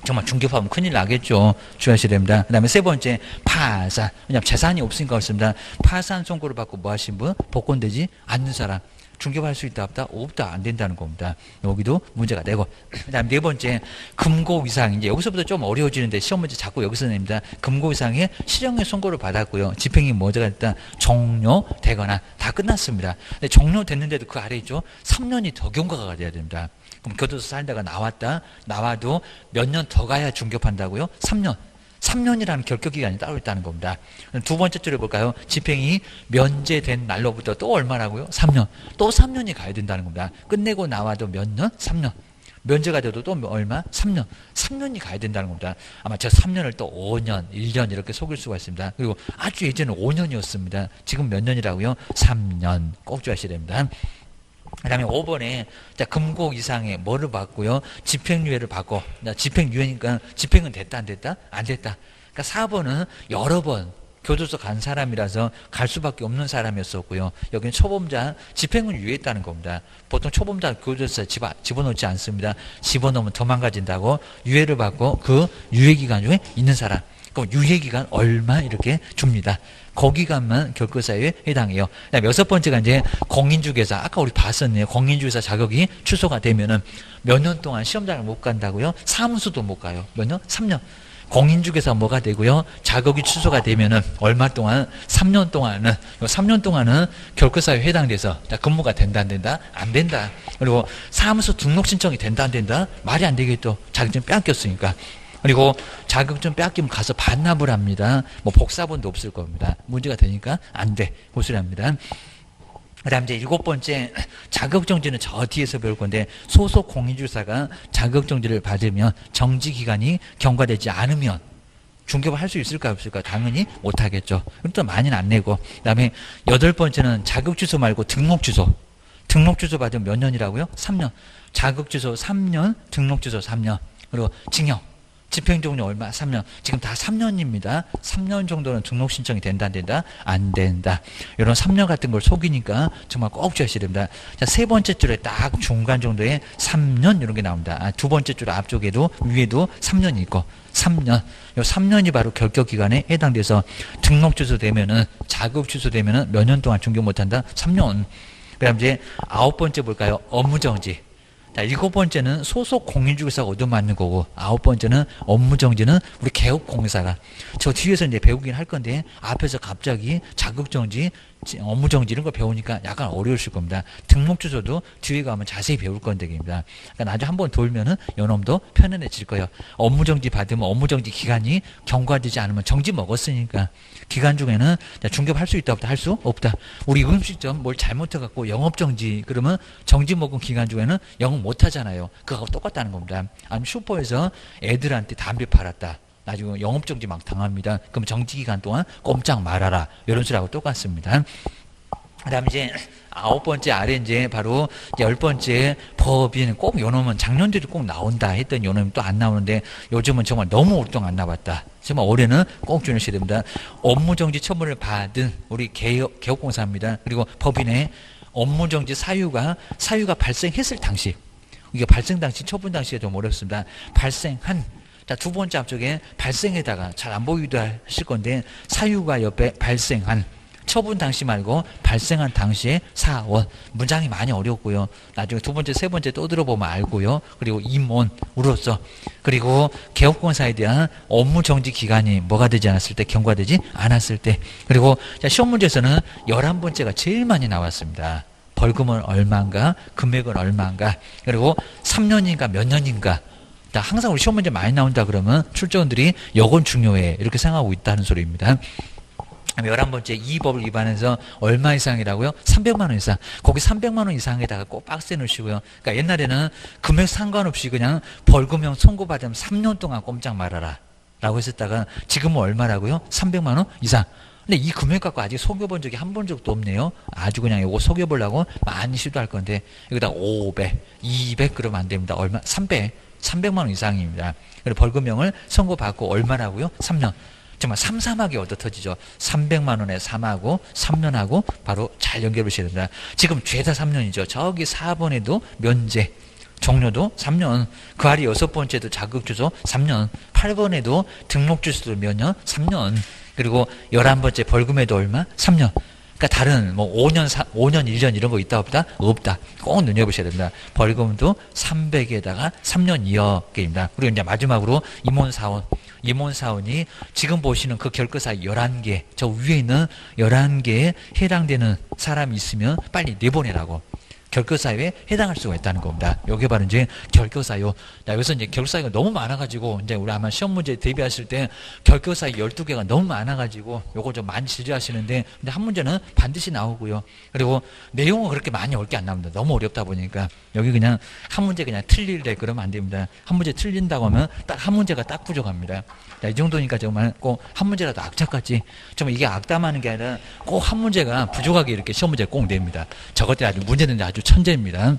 정말 중개파하면 큰일 나겠죠. 주의하셔야 됩니다. 그 다음에 세 번째, 파산. 왜냐하면 재산이 없으니까 그렇습니다. 파산 선고를 받고 뭐 하신 분? 복권되지 않는 사람. 중개할 수 있다 없다? 없다. 안 된다는 겁니다. 여기도 문제가 되고. 그 다음 네 번째, 금고위상. 이제 여기서부터 좀 어려워지는데 시험 문제 자꾸 여기서 냅니다. 금고위상에 실형의 선고를 받았고요. 집행이 뭐가 일단 종료되거나 다 끝났습니다. 근데 종료됐는데도 그 아래 있죠. 3년이 더 경과가 돼야 됩니다. 그럼 교도소 살다가 나와도 몇 년 더 가야 중개한다고요? 3년. 3년이라는 결격기간이 따로 있다는 겁니다. 두 번째 줄에 볼까요? 집행이 면제된 날로부터 또 얼마라고요? 3년. 또 3년이 가야 된다는 겁니다. 끝내고 나와도 몇 년? 3년. 면제가 돼도 또 얼마? 3년. 3년이 가야 된다는 겁니다. 아마 저 3년을 또 5년, 1년 이렇게 속일 수가 있습니다. 그리고 아주 예전에 5년이었습니다. 지금 몇 년이라고요? 3년. 꼭 주의하셔야 됩니다. 그 다음에 5번에 자, 금고 이상의 뭐를 받고요? 집행유예를 받고. 집행유예니까 집행은 됐다 안 됐다? 안 됐다. 그러니까 4번은 여러 번 교도소 간 사람이라서 갈 수밖에 없는 사람이었었고요. 여기는 초범자 집행은 유예했다는 겁니다. 보통 초범자 교도소에 집어넣지 않습니다. 집어넣으면 더 망가진다고 유예를 받고 그 유예기간 중에 있는 사람. 그럼 유예기간 얼마 이렇게 줍니다. 그 기간만 결격사유에 해당해요. 그다음에 여섯 번째가 이제 공인중개사. 아까 우리 봤었네요. 공인중개사 자격이 취소가 되면은 몇 년 동안 시험장을 못 간다고요? 사무소도 못 가요. 몇 년? 3년. 공인중개사 뭐가 되고요? 자격이 취소가 되면은 얼마 동안? 3년 동안은, 3년 동안은 결격사유에 해당돼서 근무가 된다 안 된다? 안 된다. 그리고 사무소 등록 신청이 된다 안 된다? 말이 안 되겠죠. 자격증 뺏겼으니까. 그리고 자격증 뺏기면 가서 반납을 합니다. 뭐 복사본도 없을 겁니다. 문제가 되니까 안 돼. 고소를 합니다. 그 다음 이제 7번째, 자격정지는 저 뒤에서 배울 건데, 소속 공인중개사가 자격정지를 받으면 정지기간이 경과되지 않으면 중개업을 할 수 있을까 없을까? 당연히 못하겠죠. 그럼 또 많이는 안 내고. 그 다음에 8번째는 자격취소 말고 등록취소. 등록취소 받으면 몇 년이라고요? 3년. 자격취소 3년, 등록취소 3년. 그리고 징역. 집행종료 얼마? 3년. 지금 다 3년입니다. 3년 정도는 등록 신청이 된다 안 된다? 안 된다. 이런 3년 같은 걸 속이니까 정말 꼭 주셔야 됩니다. 자, 세 번째 줄에 딱 중간 정도에 3년 이런 게 나옵니다. 두 번째 줄 앞쪽에도 위에도 3년이 있고 3년. 요 3년이 바로 결격 기간에 해당돼서 등록 취소되면은 자격 취소되면은 몇 년 동안 중개 못 한다? 3년. 그다음 이제 9번째 볼까요? 업무정지. 자, 7번째는 소속 공인중개사가 얻어맞는 거고, 9번째는 업무정지는 우리 개업공사가. 저 뒤에서 이제 배우긴 할 건데, 앞에서 갑자기 자격정지, 업무정지 이런 거 배우니까 약간 어려우실 겁니다. 등록 주소도 뒤에 가면 자세히 배울 건데입니다. 그러니까 나중에 한번 돌면은 요놈도 편안해질 거예요. 업무정지 받으면 업무정지 기간이 경과되지 않으면 정지 먹었으니까 기간 중에는 중개할 수 있다 없다 할 수 없다. 우리 음식점 뭘 잘못해갖고 영업정지 그러면 정지 먹은 기간 중에는 영업 못하잖아요. 그거하고 똑같다는 겁니다. 아니면 슈퍼에서 애들한테 담배 팔았다. 나중에 영업정지 막 당합니다. 그럼 정지기간 동안 꼼짝 말아라. 이런 소리하고 똑같습니다. 그 다음에 이제 9번째 아래 이제 바로 10번째 법인 꼭 요놈은 작년에도 꼭 나온다 했던 요놈이 또 안 나오는데 요즘은 정말 너무 오랫동안 안 나왔다. 정말 올해는 꼭 주셔야 됩니다. 업무정지 처분을 받은 우리 개업공사입니다. 그리고 법인의 업무정지 사유가 발생했을 당시 이게 발생 당시 처분 당시에 좀 어렵습니다. 발생한 자, 두 번째 앞쪽에 발생에다가 잘 안 보이기도 하실 건데 사유가 옆에 발생한 처분 당시 말고 발생한 당시의 사원 문장이 많이 어렵고요. 나중에 두 번째 세 번째 또 들어보면 알고요. 그리고 임원으로서 그리고 개업공사에 대한 업무 정지 기간이 뭐가 되지 않았을 때 경과되지 않았을 때 그리고 자, 시험 문제에서는 11번째가 제일 많이 나왔습니다. 벌금은 얼마인가 금액은 얼마인가 그리고 3년인가 몇 년인가 항상 우리 시험 문제 많이 나온다 그러면 출제원들이 요건 중요해 이렇게 생각하고 있다는 소리입니다. 11번째 이 법을 위반해서 얼마 이상이라고요? 300만 원 이상. 거기 300만 원 이상에다가 꼭 박스에 넣으시고요. 그러니까 옛날에는 금액 상관없이 그냥 벌금형 선고받으면 3년 동안 꼼짝 말아라 라고 했었다가 지금은 얼마라고요? 300만 원 이상. 근데 이 금액 갖고 아직 속여본 적이 한 번 적도 없네요. 아주 그냥 이거 속여보려고 많이 시도할 건데 여기다 500, 200 그러면 안 됩니다. 얼마? 300만 원 이상입니다. 그리고 벌금형을 선고받고 얼마라고요? 3년. 정말 삼삼하게 얻어 터지죠. 300만 원에 3하고 3년하고 바로 잘 연결을 하셔야 됩니다. 지금 죄다 3년이죠. 저기 4번에도 면제. 종료도 3년. 그 아래 6번째도 자격주소 3년. 8번에도 등록주소도 몇 년? 3년. 그리고 11번째 벌금에도 얼마? 3년. 그러니까 다른 뭐 5년, 1년 이런 거 있다 없다? 없다. 꼭 눈여보셔야 됩니다. 벌금도 300에다가 3년 2억입니다. 그리고 이제 마지막으로 임원사원이 지금 보시는 그 결과사 11개, 저 위에 있는 11개에 해당되는 사람이 있으면 빨리 내보내라고. 결격사유에 해당할 수가 있다는 겁니다. 여기 바로 이제 결격사유. 여기서 이제 결격사유가 너무 많아가지고, 이제 우리 아마 시험 문제 대비하실 때 결격사유 12개가 너무 많아가지고, 요거 좀 많이 지지하시는데, 근데 한 문제는 반드시 나오고요. 그리고 내용은 그렇게 많이 어렵게 안 나옵니다. 너무 어렵다 보니까. 여기 그냥 한 문제 그냥 틀릴래 그러면 안 됩니다. 한 문제 틀린다고 하면 딱 한 문제가 딱 부족합니다. 자, 이 정도니까 정말 꼭 한 문제라도 악착같이, 정말 이게 악담하는 게 아니라 꼭 한 문제가 부족하게 이렇게 시험 문제 꼭 냅니다. 저것 때 아주 문제는 아주 천재입니다.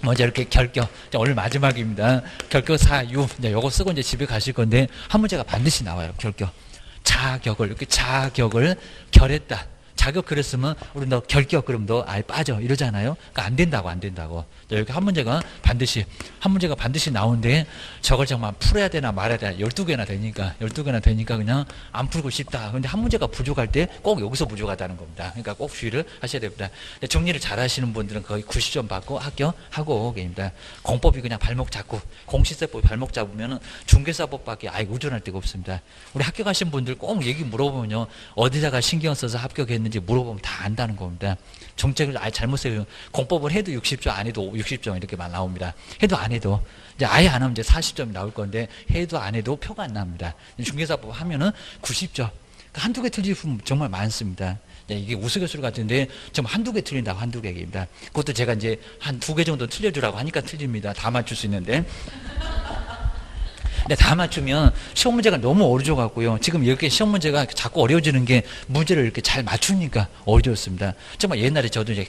먼저 이렇게 결격, 오늘 마지막입니다. 결격 사유, 요거 쓰고 이제 집에 가실 건데 한 문제가 반드시 나와요. 결격, 자격을 이렇게 자격을 결했다. 자격 그랬으면 우리 너 결격 그럼 너 아예 빠져 이러잖아요. 그러니까 안 된다고. 여기 한 문제가 반드시 나오는데 저걸 정말 풀어야 되나 말아야 되나 12개나 되니까 그냥 안 풀고 싶다. 근데 한 문제가 부족할 때 꼭 여기서 부족하다는 겁니다. 그러니까 꼭 주의를 하셔야 됩니다. 정리를 잘 하시는 분들은 거의 90점 받고 합격하고 계십니다. 공법이 그냥 발목 잡고 공시세법이 발목 잡으면 중개사법밖에 아예 의존할 데가 없습니다. 우리 합격하신 분들 꼭 얘기 물어보면요. 어디다가 신경 써서 합격했는지 물어보면 다 안다는 겁니다. 정책을 아예 잘못 세우면 공법을 해도 60점 안 해도 60점 이렇게만 나옵니다. 해도 안 해도 이제 아예 안 하면 이제 40점이 나올 건데 해도 안 해도 표가 안 납니다. 중개사법 하면은 90점. 한두 개 틀리면 정말 많습니다. 이게 우스갯소리 같은데 정말 한두 개 틀린다고 한두 개입니다. 그것도 제가 이제 한 2개 정도 틀려주라고 하니까 틀립니다. 다 맞출 수 있는데. 근데 다 맞추면 시험 문제가 너무 어려워갖고요. 지금 이렇게 시험 문제가 자꾸 어려워지는 게 문제를 이렇게 잘 맞추니까 어려웠습니다. 정말 옛날에 저도 이제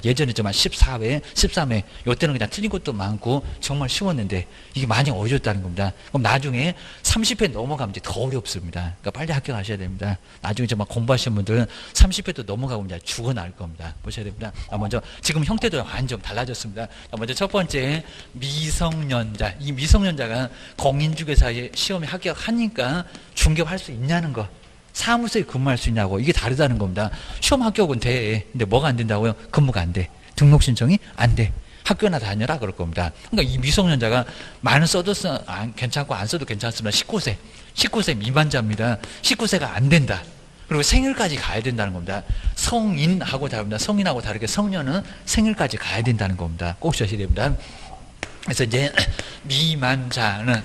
예전에 정말 14회, 13회, 요때는 그냥 틀린 것도 많고 정말 쉬웠는데 이게 많이 어려웠다는 겁니다. 그럼 나중에 30회 넘어가면 이제 더 어렵습니다. 그러니까 빨리 합격하셔야 됩니다. 나중에 정말 공부하시는 분들은 30회도 넘어가면 이제 죽어날 겁니다. 보셔야 됩니다. 먼저 지금 형태도 완전 달라졌습니다. 먼저 첫 번째 미성년자. 이 미성년자가 공인중개사의 시험에 합격하니까 중개할 수 있냐는 거. 사무소에 근무할 수 있냐고. 이게 다르다는 겁니다. 시험 합격은 돼. 근데 뭐가 안 된다고요? 근무가 안 돼. 등록 신청이 안 돼. 학교나 다녀라 그럴 겁니다. 그러니까 이 미성년자가 많은 써도 괜찮고 안 써도 괜찮습니다. 19세 미만자입니다. 19세가 안 된다. 그리고 생일까지 가야 된다는 겁니다. 성인하고 다릅니다. 성인하고 다르게 성년은 생일까지 가야 된다는 겁니다. 꼭 아셔야 됩니다. 그래서 이제 미만자는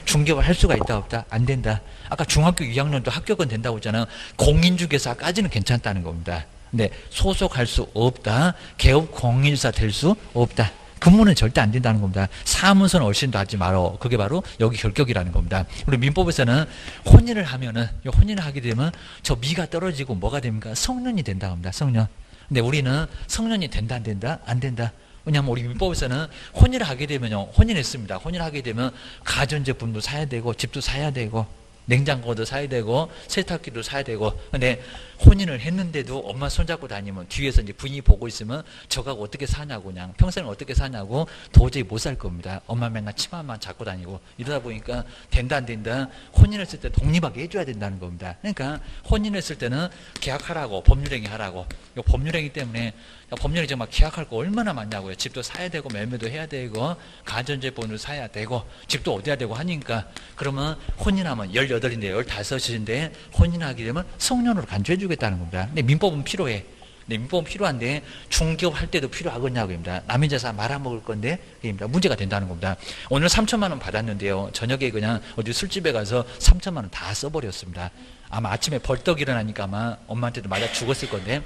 중개업을 할 수가 있다 없다? 안 된다. 아까 중학교 2학년도 합격은 된다고 했잖아요. 공인중개사까지는 괜찮다는 겁니다. 근데 소속할 수 없다. 개업 공인사 될 수 없다. 근무는 절대 안 된다는 겁니다. 사무소는 얼씬도 하지 말어. 그게 바로 여기 결격이라는 겁니다. 그리고 민법에서는 혼인을 하면은, 혼인을 하게 되면 저 미가 떨어지고 뭐가 됩니까? 성년이 된다고 합니다. 성년. 근데 우리는 성년이 된다, 안 된다? 안 된다. 왜냐하면 우리 민법에서는 혼인을 하게 되면요. 혼인했습니다. 혼인을 하게 되면 가전제품도 사야 되고, 집도 사야 되고, 냉장고도 사야 되고 세탁기도 사야 되고. 근데 혼인을 했는데도 엄마 손잡고 다니면 뒤에서 이제 부인이 보고 있으면 저하고 어떻게 사냐고, 그냥 평생을 어떻게 사냐고 도저히 못 살 겁니다. 엄마 맨날 치마만 잡고 다니고. 이러다 보니까 된다 안 된다. 혼인했을 때 독립하게 해줘야 된다는 겁니다. 그러니까 혼인했을 때는 계약하라고, 법률행위 하라고. 이 법률행위 때문에 법률이 정말 계약할 거 얼마나 많냐고요. 집도 사야 되고 매매도 해야 되고 가전제품도 사야 되고 집도 얻어야 되고 하니까. 그러면 혼인하면 18인데 15인데 혼인하게 되면 성년으로 간주해 주겠다는 겁니다. 근데 민법은 필요해. 네, 민법은 필요한데 중개업 할 때도 필요하겠냐고입니다. 남의 재산 말아먹을 건데 입니다. 문제가 된다는 겁니다. 오늘 3천만 원 받았는데요. 저녁에 그냥 어디 술집에 가서 3천만 원 다 써버렸습니다. 아마 아침에 벌떡 일어나니까 아마 엄마한테도 맞아 죽었을 건데,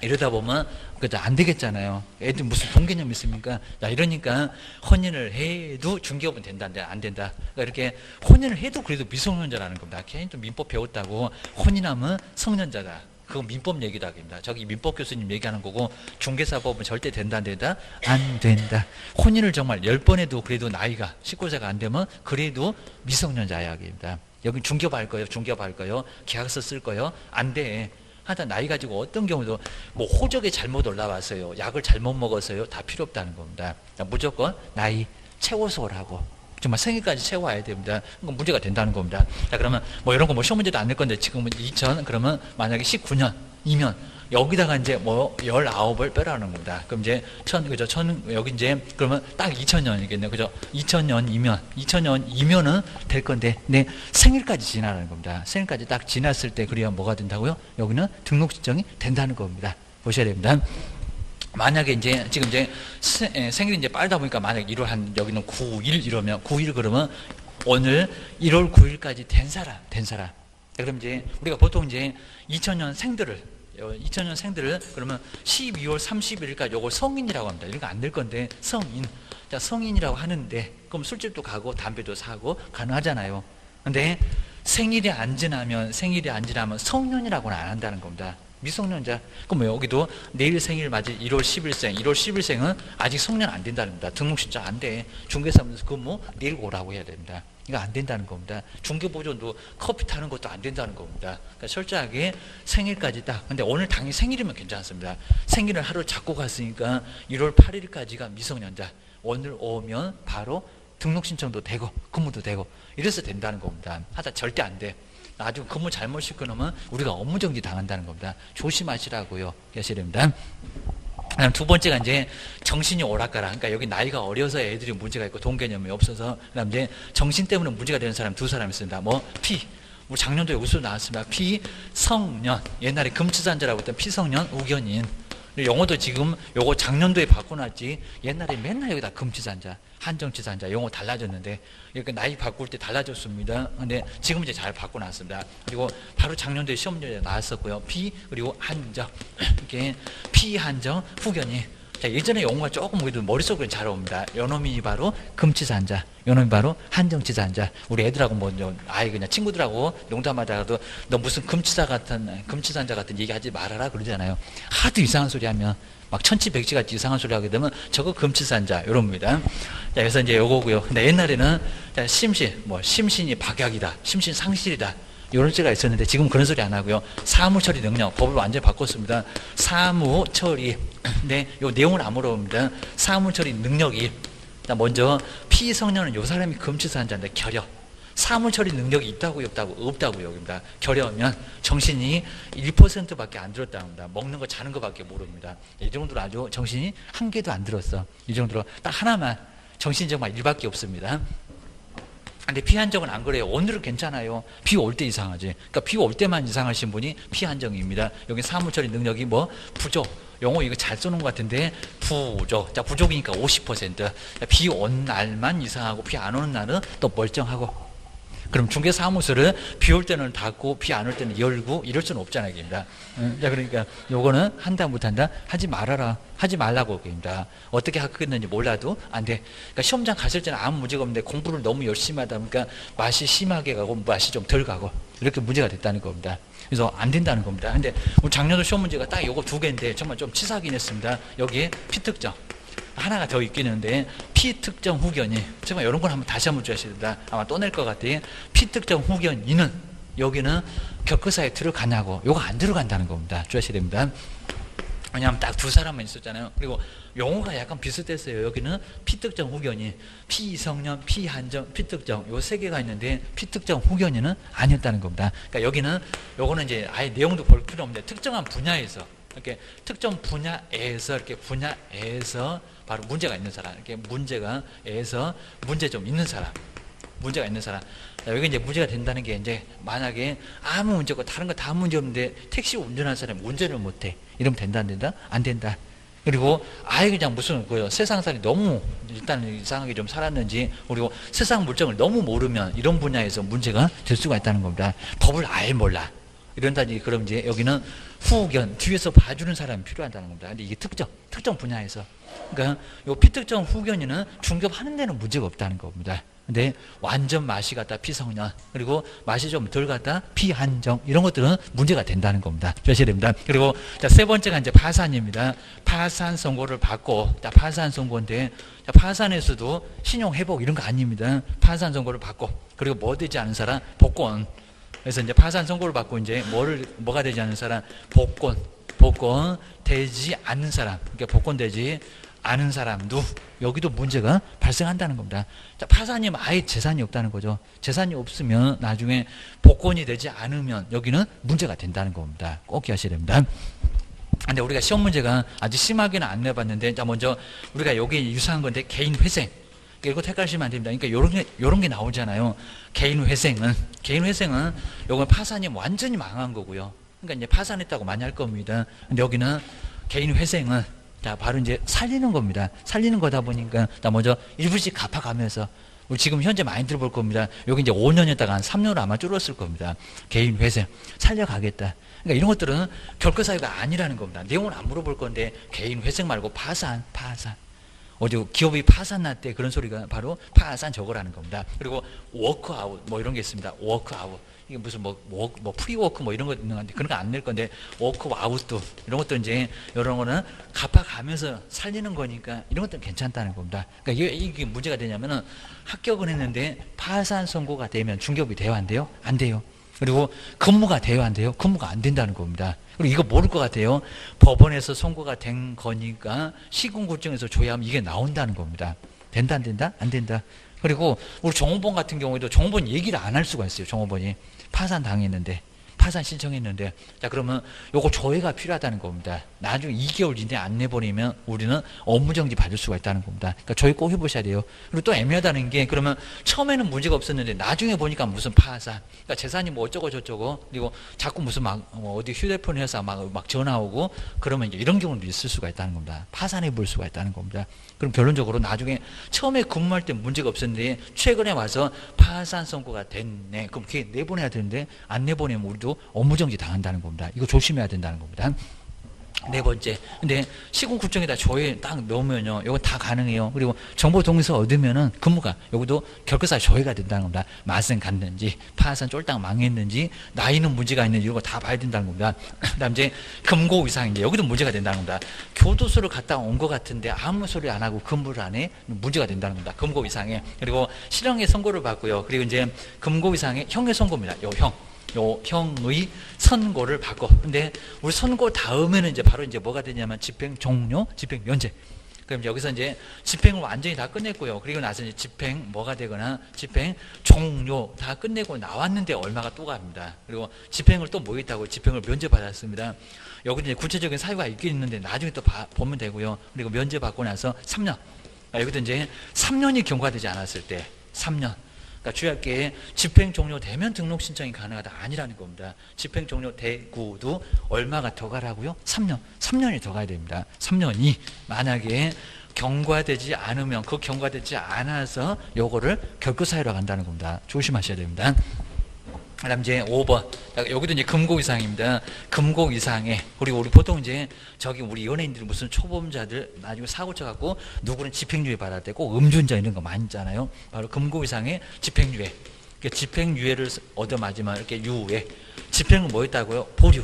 이러다 보면 그죠, 안 되겠잖아요. 애들 무슨 돈 개념 있습니까? 자, 이러니까 혼인을 해도 중개업은 된다는데 안 된다. 그러니까 이렇게 혼인을 해도 그래도 미성년자라는 겁니다. 괜히 좀 민법 배웠다고 혼인하면 성년자다. 그건 민법 얘기다 합니다. 저기 민법 교수님 얘기하는 거고, 중개사법은 절대 된다 안 된다? 안 된다. 혼인을 정말 10번 해도 그래도 나이가 19세가 안 되면 그래도 미성년자 이야기입니다. 여기 중개업 할 거예요? 중개업 할 거예요? 계약서 쓸 거예요? 안 돼. 하여튼 나이 가지고 어떤 경우도 뭐 호적에 잘못 올라왔어요, 약을 잘못 먹었어요, 다 필요 없다는 겁니다. 무조건 나이 채워서 오라고. 정말 생일까지 채워야 됩니다. 그건 문제가 된다는 겁니다. 자, 그러면 뭐 이런 거 뭐 시험 문제도 안 낼 건데 지금은 2000, 그러면 만약에 19년이면 여기다가 이제 뭐 19을 빼라는 겁니다. 그럼 이제 그죠? 여기 이제 그러면 딱 2000년이겠네요. 그죠? 2000년이면은 될 건데, 네, 생일까지 지나라는 겁니다. 생일까지 딱 지났을 때 그래야 뭐가 된다고요? 여기는 등록 신청이 된다는 겁니다. 보셔야 됩니다. 만약에 이제 지금 이제 생일이 이제 빠르다 보니까 만약 1월 한 여기는 9일 이러면 9일 그러면 오늘 1월 9일까지 된 사람. 그럼 이제 우리가 보통 이제 2000년 생들을 그러면 12월 31일까지 요걸 성인이라고 합니다. 이거 안 될 건데 성인. 자, 성인이라고 하는데 그럼 술집도 가고 담배도 사고 가능하잖아요. 근데 생일이 안 지나면 성년이라고는 안 한다는 겁니다. 미성년자. 그럼 뭐 여기도 내일 생일 맞을 1월 10일생. 1월 10일생은 아직 성년 안 된다는 겁니다. 등록 신청 안 돼. 중개사무소 근무 내일 오라고 해야 됩니다. 이거 안 된다는 겁니다. 중개보존도 커피 타는 것도 안 된다는 겁니다. 그러니까 철저하게 생일까지 딱. 근데 오늘 당일 생일이면 괜찮습니다. 생일을 하루 잡고 갔으니까 1월 8일까지가 미성년자. 오늘 오면 바로 등록 신청도 되고 근무도 되고 이래서 된다는 겁니다. 하다 절대 안 돼. 나중에 근무 잘못 시켜놓으면 우리가 업무정지 당한다는 겁니다. 조심하시라고요. 하셔야 됩니다. 그다음 두 번째가 이제 정신이 오락가락. 그러니까 여기 나이가 어려서 애들이 문제가 있고 돈 개념이 없어서. 그다음 이제 정신 때문에 문제가 되는 사람 두 사람 있습니다. 우리 작년도에 우수 나왔습니다. 피성년. 옛날에 금치산자라고 했던 피성년, 우견인. 영어도 지금 요거 작년도에 바꿔놨지. 옛날에 맨날 여기다 금치산자, 한정치산자 용어 달라졌는데 이렇게 나이 바꿀 때 달라졌습니다. 근데 지금 이제 잘 바꿔놨습니다. 그리고 바로 작년도에 시험 문제 나왔었고요. 그리고 한정. 이렇게 피한정, 후견인. 자, 예전에 용어가 조금 그래도 머릿속에 잘 옵니다. 요놈이 바로 금치산자, 요놈이 바로 한정치산자. 우리 애들하고 뭐 아이 그냥 친구들하고 농담하다가도 너 무슨 금치산자 같은 얘기하지 말아라 그러잖아요. 하도 이상한 소리 하면 막 천치백치같이 이상한 소리 하게 되면 저거 금치산자 요럽니다. 자, 그래서 이제 요거고요. 근데 옛날에는 자, 심신이 박약이다, 심신 상실이다, 이런 제가 있었는데 지금 그런 소리 안 하고요. 사무처리 능력, 법을 완전히 바꿨습니다. 사무처리, 네, 요 내용을 안 물어봅니다. 사무처리 능력이, 먼저 피성년은 요 사람이 금치산자인데 결여. 사무처리 능력이 있다고요, 없다고요, 여기입니다. 결여하면 정신이 1%밖에 안 들었다고 합니다. 먹는 거 자는 거밖에 모릅니다. 이 정도로 아주 정신이 한 개도 안 들었어. 이 정도로 딱 하나만 정신이 정말 1밖에 없습니다. 근데 피한정은 안 그래요. 오늘은 괜찮아요. 비 올 때 이상하지. 그러니까 비 올 때만 이상하신 분이 피한정입니다. 여기 사무처리 능력이 뭐 부족. 용어 이거 잘 써놓은 것 같은데 부족. 자, 부족이니까 50%. 비 온 날만 이상하고 비 안 오는 날은 또 멀쩡하고. 그럼 중개사무소를 비 올 때는 닫고 비 안 올 때는 열고 이럴 수는 없잖아요. 입니다. 자, 그러니까 요거는 한다 못한다 하지 말아라. 하지 말라고 얘기입니다. 어떻게 하겠는지 몰라도 안 돼. 그러니까 시험장 갔을 때는 아무 문제가 없는데 공부를 너무 열심히 하다 보니까 맛이 심하게 가고 맛이 좀 덜 가고 이렇게 문제가 됐다는 겁니다. 그래서 안 된다는 겁니다. 근데 우리 작년도 시험 문제가 딱 요거 2개인데 정말 좀 치사하긴 했습니다. 여기에 피특정. 하나가 더 있겠는데 피특정 후견이 정말 이런 걸 다시 한번 주셔야 된다. 아마 또 낼 것 같아요. 피특정 후견이는 여기는 격거사에 들어가냐고 요거 안 들어간다는 겁니다. 주셔야 됩니다. 왜냐하면 딱 2사람만 있었잖아요. 그리고 용어가 약간 비슷했어요. 여기는 피특정 후견이 피성년, 피한정, 피특정 요 3개가 있는데 피특정 후견이는 아니었다는 겁니다. 그러니까 여기는 요거는 이제 아예 내용도 볼 필요 없는데 특정한 분야에서 이렇게 특정 분야에서 이렇게 분야에서 바로 문제가 있는 사람, 이렇게 문제가에서 문제 좀 있는 사람, 문제가 있는 사람. 여기 이제 문제가 된다는 게 이제 만약에 아무 문제 없고 다른 거 다 문제 없는데 택시 운전하는 사람이 운전을 못해, 이러면 된다 안 된다? 안 된다. 그리고 아예 그냥 무슨 그 세상살이 너무 일단 이상하게 좀 살았는지, 그리고 세상 물정을 너무 모르면 이런 분야에서 문제가 될 수가 있다는 겁니다. 법을 아예 몰라. 이런다니 그럼 이제 여기는 후견 뒤에서 봐주는 사람이 필요하다는 겁니다. 근데 이게 특정 분야에서, 그러니까 요 피특정 후견이는 중급하는 데는 문제가 없다는 겁니다. 근데 완전 맛이 같다 피성년, 그리고 맛이 좀 덜 같다 피한정, 이런 것들은 문제가 된다는 겁니다. 주셔야 됩니다. 그리고 자, 3번째가 이제 파산입니다. 파산 선고를 받고, 자, 파산 선고인데, 자, 파산에서도 신용 회복 이런 거 아닙니다. 파산 선고를 받고, 그리고 뭐 되지 않은 사람 복권. 그래서 이제 파산 선고를 받고 이제 뭐가 되지 않는 사람 복권 되지 않는 사람, 그러니까 복권 되지 않은 사람도 여기도 문제가 발생한다는 겁니다. 자, 파산이면 아예 재산이 없다는 거죠. 재산이 없으면 나중에 복권이 되지 않으면 여기는 문제가 된다는 겁니다. 꼭 기하셔야 됩니다. 근데 우리가 시험 문제가 아주 심하게는 안 내봤는데, 자, 먼저 우리가 여기 유사한 건데 개인 회생. 이거 헷갈리시면 안 됩니다. 그러니까 요런 게 나오잖아요. 개인 회생은 요건 파산이 완전히 망한 거고요. 그러니까 이제 파산했다고 많이 할 겁니다. 근데 여기는 개인 회생은 자, 바로 이제 살리는 겁니다. 살리는 거다 보니까 자, 먼저 일부씩 갚아가면서, 우리 지금 현재 많이 들어볼 겁니다. 여기 이제 5년이었다가 한 3년으로 아마 줄었을 겁니다. 개인 회생 살려가겠다. 그러니까 이런 것들은 결코 사유가 아니라는 겁니다. 내용을 안 물어볼 건데 개인 회생 말고 파산. 어디 기업이 파산 났대 그런 소리가 바로 파산 저거라는 겁니다. 그리고 워크아웃 뭐 이런 게 있습니다. 워크아웃 이게 무슨 뭐 프리워크 뭐 이런 거 있는 건데 그런 거 안 낼 건데 워크아웃도 이런 것도 이제 이런 거는 갚아가면서 살리는 거니까 이런 것들은 괜찮다는 겁니다. 그러니까 이게 문제가 되냐면은 합격은 했는데 파산 선고가 되면 중개업이 돼요 안 돼요? 안 돼요. 그리고 근무가 돼요 안 돼요? 근무가 안 된다는 겁니다. 그리고 이거 모를 것 같아요. 법원에서 선고가 된 거니까 시군구청에서 조회하면 이게 나온다는 겁니다. 된다 안 된다? 안 된다. 그리고 우리 종업원 같은 경우에도 종업원 얘기를 안 할 수가 있어요. 종업원이 파산 당했는데, 파산 신청했는데, 자, 그러면 요거 조회가 필요하다는 겁니다. 나중에 2개월 이내에 안 내버리면 우리는 업무정지 받을 수가 있다는 겁니다. 그러니까 조회 꼭 해보셔야 돼요. 그리고 또 애매하다는 게, 그러면 처음에는 문제가 없었는데 나중에 보니까 무슨 파산, 그러니까 재산이 뭐 어쩌고 저쩌고, 그리고 자꾸 무슨 어디 휴대폰 회사 막 전화 오고, 그러면 이제 이런 경우도 있을 수가 있다는 겁니다. 파산해 볼 수가 있다는 겁니다. 그럼 결론적으로 나중에 처음에 근무할 때 문제가 없었는데 최근에 와서 파산 선고가 됐네. 그럼 그게 내보내야 되는데 안 내보내면 우리도 업무정지 당한다는 겁니다. 이거 조심해야 된다는 겁니다. 네 번째. 근데 시군구청에다 조회 딱 넣으면요. 이거 다 가능해요. 그리고 정보 동의서 얻으면은 근무가 여기도 결과사 조회가 된다는 겁니다. 맛은 갔는지, 파산 쫄딱 망했는지, 나이는 문제가 있는지 이거 다 봐야 된다는 겁니다. 그다음 이제 금고 이상인데 여기도 문제가 된다는 겁니다. 교도소를 갔다 온 것 같은데 아무 소리 안 하고 근무를 안 해. 문제가 된다는 겁니다. 금고 이상에. 그리고 실형의 선고를 받고요. 그리고 이제 금고 이상의 형의 선고입니다. 요 형의 선고를 받고, 근데 우리 선고 다음에는 이제 바로 이제 뭐가 되냐면 집행 종료, 집행 면제. 그럼 여기서 이제 집행을 완전히 다 끝냈고요. 그리고 나서 이제 집행 뭐가 되거나 집행 종료 다 끝내고 나왔는데 얼마가 또 갑니다. 그리고 집행을 또 뭐 있다고 집행을 면제받았습니다. 여기 이제 구체적인 사유가 있긴 있는데 나중에 또 보면 되고요. 그리고 면제받고 나서 3년. 여기도 이제 3년이 경과되지 않았을 때 3년. 그러니까 주의할 게 집행 종료되면 등록 신청이 가능하다 아니라는 겁니다. 집행 종료되고도 얼마가 더 가라고요? 3년. 3년이 더 가야 됩니다. 3년이 만약에 경과되지 않으면 그 경과되지 않아서 요거를 결과사유로 간다는 겁니다. 조심하셔야 됩니다. 그다음 이제 5번. 여기도 이제 금고 이상입니다. 금고 이상에 우리 보통 이제 저기 우리 연예인들 무슨 초범자들 나중에 사고 쳐갖고 누구는 집행유예 받아야 되고 음주운전 이런 거 많이 있잖아요. 바로 금고 이상의 집행유예. 집행유예를 얻어맞으면 이렇게 유예. 집행은 뭐였다고요? 보류.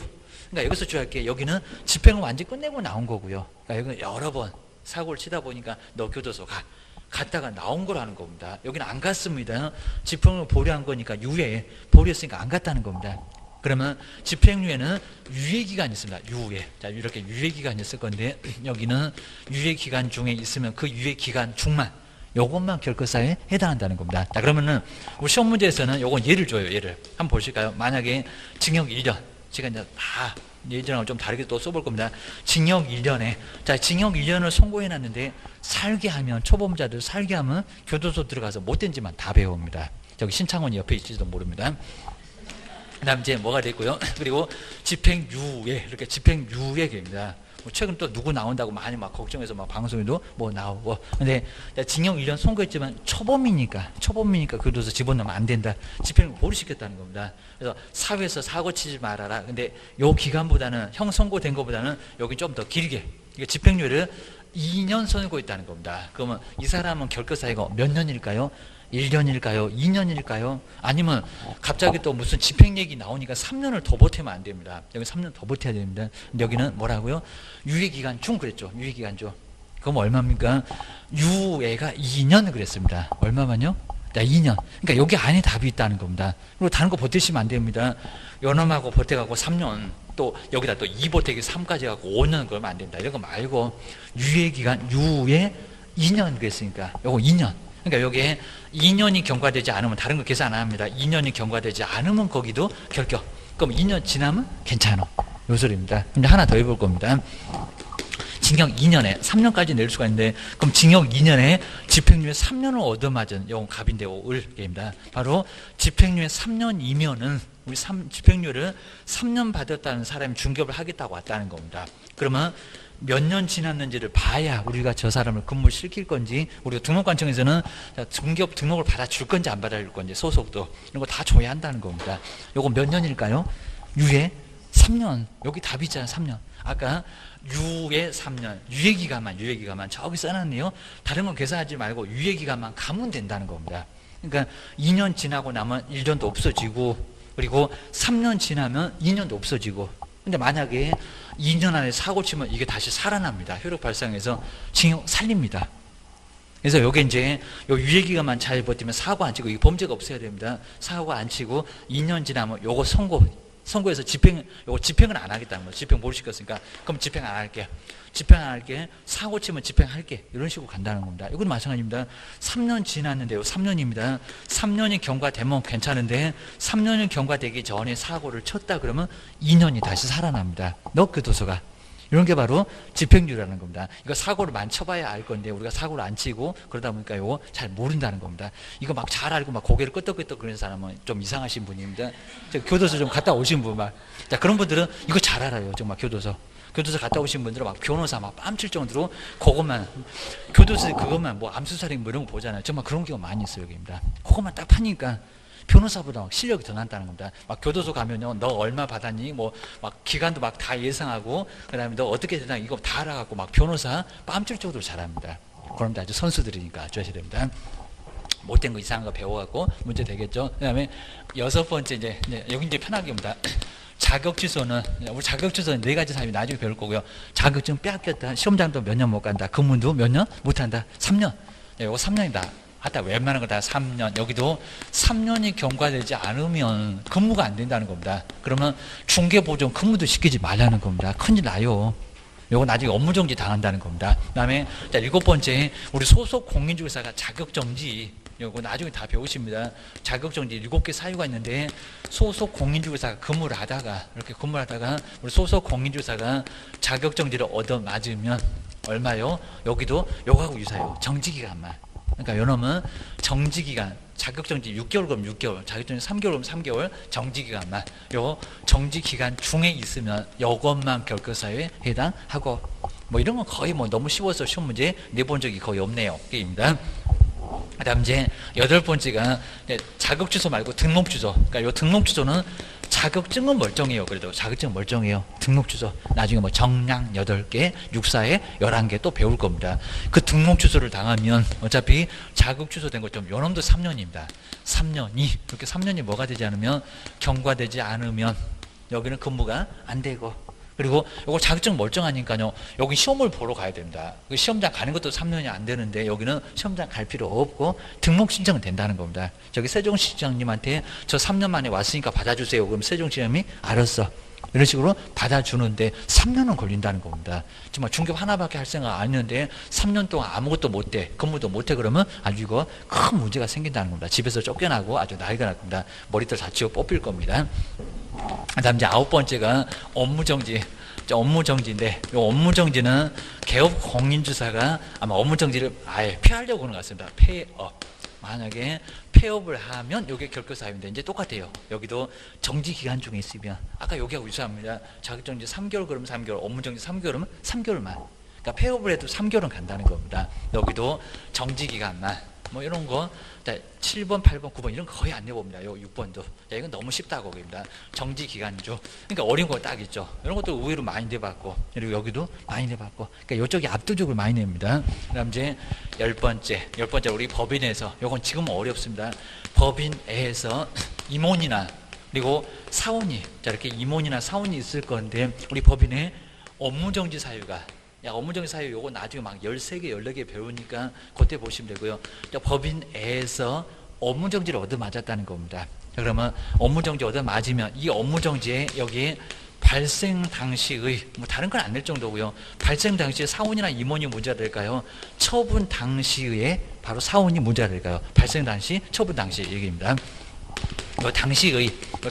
그러니까 여기서 주의할 게 여기는 집행을 완전히 끝내고 나온 거고요. 그러니까 여기는 여러 번 사고를 치다 보니까 너 교도소 가. 갔다가 나온 거라는 겁니다. 여기는 안 갔습니다. 집행을 보류한 거니까 유예, 보류했으니까 안 갔다는 겁니다. 그러면 집행유예는 유예기간이 있습니다. 유예. 자, 이렇게 유예기간이 있을 건데 여기는 유예기간 중에 있으면 그 유예기간 중만 요것만 결과사유에 해당한다는 겁니다. 자, 그러면은 우리 시험 문제에서는 요건 예를 줘요. 예를 한번 보실까요? 만약에 징역 1년 제가 이제 다 예전하고 좀 다르게 또 써볼 겁니다. 징역 1년에 자 징역 1년을 선고해 놨는데 살게 하면 초범자들 살게 하면 교도소 들어가서 못된 짓만 다 배웁니다. 저기 신창원이 옆에 있지도 모릅니다. 그 다음 이제 뭐가 됐고요. 그리고 집행유예 이렇게 집행유예입니다. 최근 또 누구 나온다고 많이 막 걱정해서 막 방송에도 뭐 나오고. 근데 징역 1년 선고했지만 초범이니까 교도소 집어넣으면 안 된다. 집행을 보류시켰다는 겁니다. 그래서 사회에서 사고 치지 말아라. 근데 요 기간보다는 형 선고된 것보다는 여기 좀 더 길게 집행유예를 2년 선고했다는 겁니다. 그러면 이 사람은 결과사유가 몇 년일까요? 1년일까요? 2년일까요? 아니면 갑자기 또 무슨 집행 얘기 나오니까 3년을 더 버티면 안 됩니다. 여기 3년 더 버텨야 됩니다. 근데 여기는 뭐라고요? 유예기간 중 그랬죠. 유예기간 중. 그럼 얼마입니까? 유예가 2년 그랬습니다. 얼마만요? 2년. 그러니까 여기 안에 답이 있다는 겁니다. 그리고 다른 거 버티시면 안 됩니다. 연엄하고 버텨갖고 3년. 또 여기다 또 2 버티기 3까지 갖고 5년 그러면 안 된다. 이런 거 말고 유예기간 유예 2년 그랬으니까 요거 2년. 그러니까 여기에 2년이 경과되지 않으면 다른 거 계산 안 합니다. 2년이 경과되지 않으면 거기도 결격. 그럼 2년 지나면 괜찮아. 요 소리입니다. 근데 하나 더 해볼 겁니다. 징역 2년에 3년까지 낼 수가 있는데 그럼 징역 2년에 집행유예 3년을 얻어맞은 요건 갑인데 을입니다. 바로 집행유예 3년이면은 우리 집행유예를 3년 받았다는 사람이 중개업을 하겠다고 왔다는 겁니다. 그러면 몇 년 지났는지를 봐야 우리가 저 사람을 근무를 시킬 건지 우리가 등록관청에서는 중개업 등록을 받아줄 건지 안 받아줄 건지 소속도 이런 거 다 줘야 한다는 겁니다. 요거 몇 년일까요? 유예 3년. 여기 답이 있잖아요. 3년. 아까 유예 3년. 유예기간만 저기 써놨네요. 다른 건 계산하지 말고 유예기간만 가면 된다는 겁니다. 그러니까 2년 지나고 나면 1년도 없어지고 그리고 3년 지나면 2년도 없어지고 근데 만약에 2년 안에 사고 치면 이게 다시 살아납니다. 효력 발생해서 징역 살립니다. 그래서 요게 이제 요 유예기간만 잘 버티면 사고 안 치고 이게 범죄가 없어야 됩니다. 사고 안 치고 2년 지나면 요거 선고해서 집행을 안 하겠다는 거예요. 집행 뭘 시켰으니까 그럼 집행 안 할게. 집행 안 할게. 사고 치면 집행할게. 이런 식으로 간다는 겁니다. 이건 마찬가지입니다. 3년 지났는데요. 3년입니다. 3년이 경과되면 괜찮은데 3년이 경과되기 전에 사고를 쳤다 그러면 2년이 다시 살아납니다. 너 교도소가. 이런 게 바로 집행유예라는 겁니다. 이거 사고를 많이 쳐봐야 알 건데 우리가 사고를 안 치고 그러다 보니까 이거 잘 모른다는 겁니다. 이거 막 잘 알고 막 고개를 끄덕끄덕 그러는 사람은 좀 이상하신 분입니다. 교도소 좀 갔다 오신 분 막. 자, 그런 분들은 이거 잘 알아요. 정말 교도소 갔다 오신 분들은 막 변호사 막 뺨칠 정도로 그것만 교도소 그것만 뭐 암수살인 뭐 이런 거 보잖아요. 정말 그런 경우 많이 있어요. 여기입니다. 그것만 딱 파니까 변호사보다 막 실력이 더 난다는 겁니다. 막 교도소 가면요, 너 얼마 받았니? 뭐 막 기간도 막 다 예상하고, 그다음에 너 어떻게 되나 이거 다 알아갖고 막 변호사 뺨칠 정도로 잘합니다. 그런데 아주 선수들이니까 아주 하셔야 됩니다. 못된 거 이상한 거 배워갖고 문제 되겠죠. 그다음에 여섯 번째 이제 여기 이제 편하게 옵니다. 자격 취소는 우리 자격 취소는 네 가지 사람이 나중에 배울 거고요. 자격증 뺏겼다. 시험장도 몇 년 못 간다. 근무도 몇 년 못 한다. 3년. 이거 3년이다. 하다 웬만한 거 다 3년. 여기도 3년이 경과되지 않으면 근무가 안 된다는 겁니다. 그러면 중개보증 근무도 시키지 말라는 겁니다. 큰일 나요. 요거 나중에 업무정지 당한다는 겁니다. 그 다음에 자, 7번째 우리 소속 공인중개사가 자격정지, 요거 나중에 다 배우십니다. 자격정지 7개 사유가 있는데, 소속 공인중개사가 근무를 하다가 이렇게 근무를 하다가 우리 소속 공인중개사가 자격정지를 얻어맞으면 얼마요? 여기도 요거하고 유사해요. 정지기간만. 그러니까 요놈은 정지기간, 자격정지 6개월 그럼 6개월, 자격정지 3개월 그럼 3개월, 정지기간만. 요 정지기간 중에 있으면 요것만 결격사유에 해당하고, 뭐 이런 건 거의 뭐 너무 쉬워서 시험 문제 내본 적이 거의 없네요. 게임입니다. 그 다음 이제 8번째가 자격 취소 말고 등록 취소. 그러니까 요 등록 취소는 자격증은 멀쩡해요. 그래도 자격증은 멀쩡해요. 등록 취소. 나중에 뭐 정량 8개, 육사에 11개 또 배울 겁니다. 그 등록 취소를 당하면 어차피 자격 취소된 것 좀 요놈도 3년입니다. 3년이 그렇게 3년이 뭐가 되지 않으면, 경과되지 않으면 여기는 근무가 안 되고, 그리고 이거 자격증 멀쩡하니까요, 여기 시험을 보러 가야 됩니다. 시험장 가는 것도 3년이 안 되는데 여기는 시험장 갈 필요 없고 등록 신청은 된다는 겁니다. 저기 세종시장님한테 저 3년 만에 왔으니까 받아주세요. 그럼 세종시장님이 알았어. 이런 식으로 받아주는데 3년은 걸린다는 겁니다. 정말 중개업 하나밖에 할 생각 안 했는데 3년 동안 아무것도 못해, 근무도 못해, 그러면 아주 이거 큰 문제가 생긴다는 겁니다. 집에서 쫓겨나고 아주 난리가 날 겁니다. 머리털 다 치워 뽑힐 겁니다. 그 다음 이제 9번째가 업무정지. 업무정지인데, 이 업무정지는 개업 공인주사가 아마 업무정지를 아예 폐하려고 하는 것 같습니다. 폐업. 만약에 폐업을 하면 이게 결격사유인데 이제 똑같아요. 여기도 정지기간 중에 있으면, 아까 여기하고 유사합니다. 자격정지 3개월 그러면 3개월, 업무정지 3개월 그러면 3개월만. 그러니까 폐업을 해도 3개월은 간다는 겁니다. 여기도 정지기간만. 뭐 이런 거 7번, 8번, 9번 이런 거 거의 안 내봅니다. 요 6번도. 이건 너무 쉽다고 봅니다. 정지기간주. 그러니까 어려운 거 딱 있죠. 이런 것도 의외로 많이 내봤고, 그리고 여기도 많이 내봤고, 그러니까 이쪽이 압도적으로 많이 냅니다. 그다음 이제 10번째 우리 법인에서, 요건 지금은 어렵습니다. 법인에서 임원이나 그리고 사원이, 자 이렇게 임원이나 사원이 있을 건데, 우리 법인에 업무정지 사유가, 업무정지 사유 요거 나중에 막 13개, 14개 배우니까 그때 보시면 되고요. 법인에서 업무정지를 얻어맞았다는 겁니다. 그러면 업무정지 얻어맞으면 이 업무정지에 여기 발생 당시의, 뭐 다른 건 안 낼 정도고요. 발생 당시에 사원이나 임원이 문제가 될까요? 처분 당시에 바로 사원이 문제가 될까요? 발생 당시, 처분 당시 얘기입니다.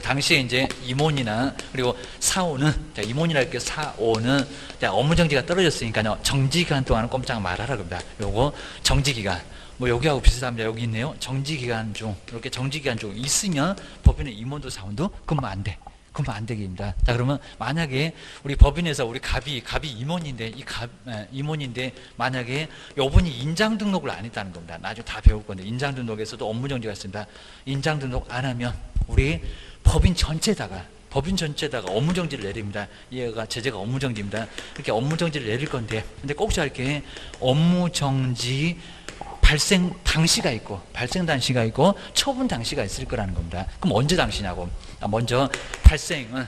당시에 이제 임원이나 그리고 사원은, 자, 임원이나 이렇게 사원은 업무정지가 떨어졌으니까요, 정지기간 동안은 꼼짝 말하라 그럽니다. 요거 정지기간. 뭐 여기하고 비슷합니다. 여기 있네요. 정지기간 중, 이렇게 정지기간 중 있으면 법인의 임원도 사원도 근무 안 돼. 근무 안 되게입니다. 자, 그러면 만약에 우리 법인에서 우리 갑이 임원인데, 임원인데 만약에 요분이 인장 등록을 안 했다는 겁니다. 나중에 다 배울 건데, 인장 등록에서도 업무정지가 있습니다. 인장 등록 안 하면 우리 법인 전체에다가 업무정지를 내립니다. 얘가 제재가 업무정지입니다. 이렇게 업무정지를 내릴 건데, 근데 꼭 잘 이렇게 업무정지 발생 당시가 있고, 처분 당시가 있을 거라는 겁니다. 그럼 언제 당시냐고. 먼저 발생은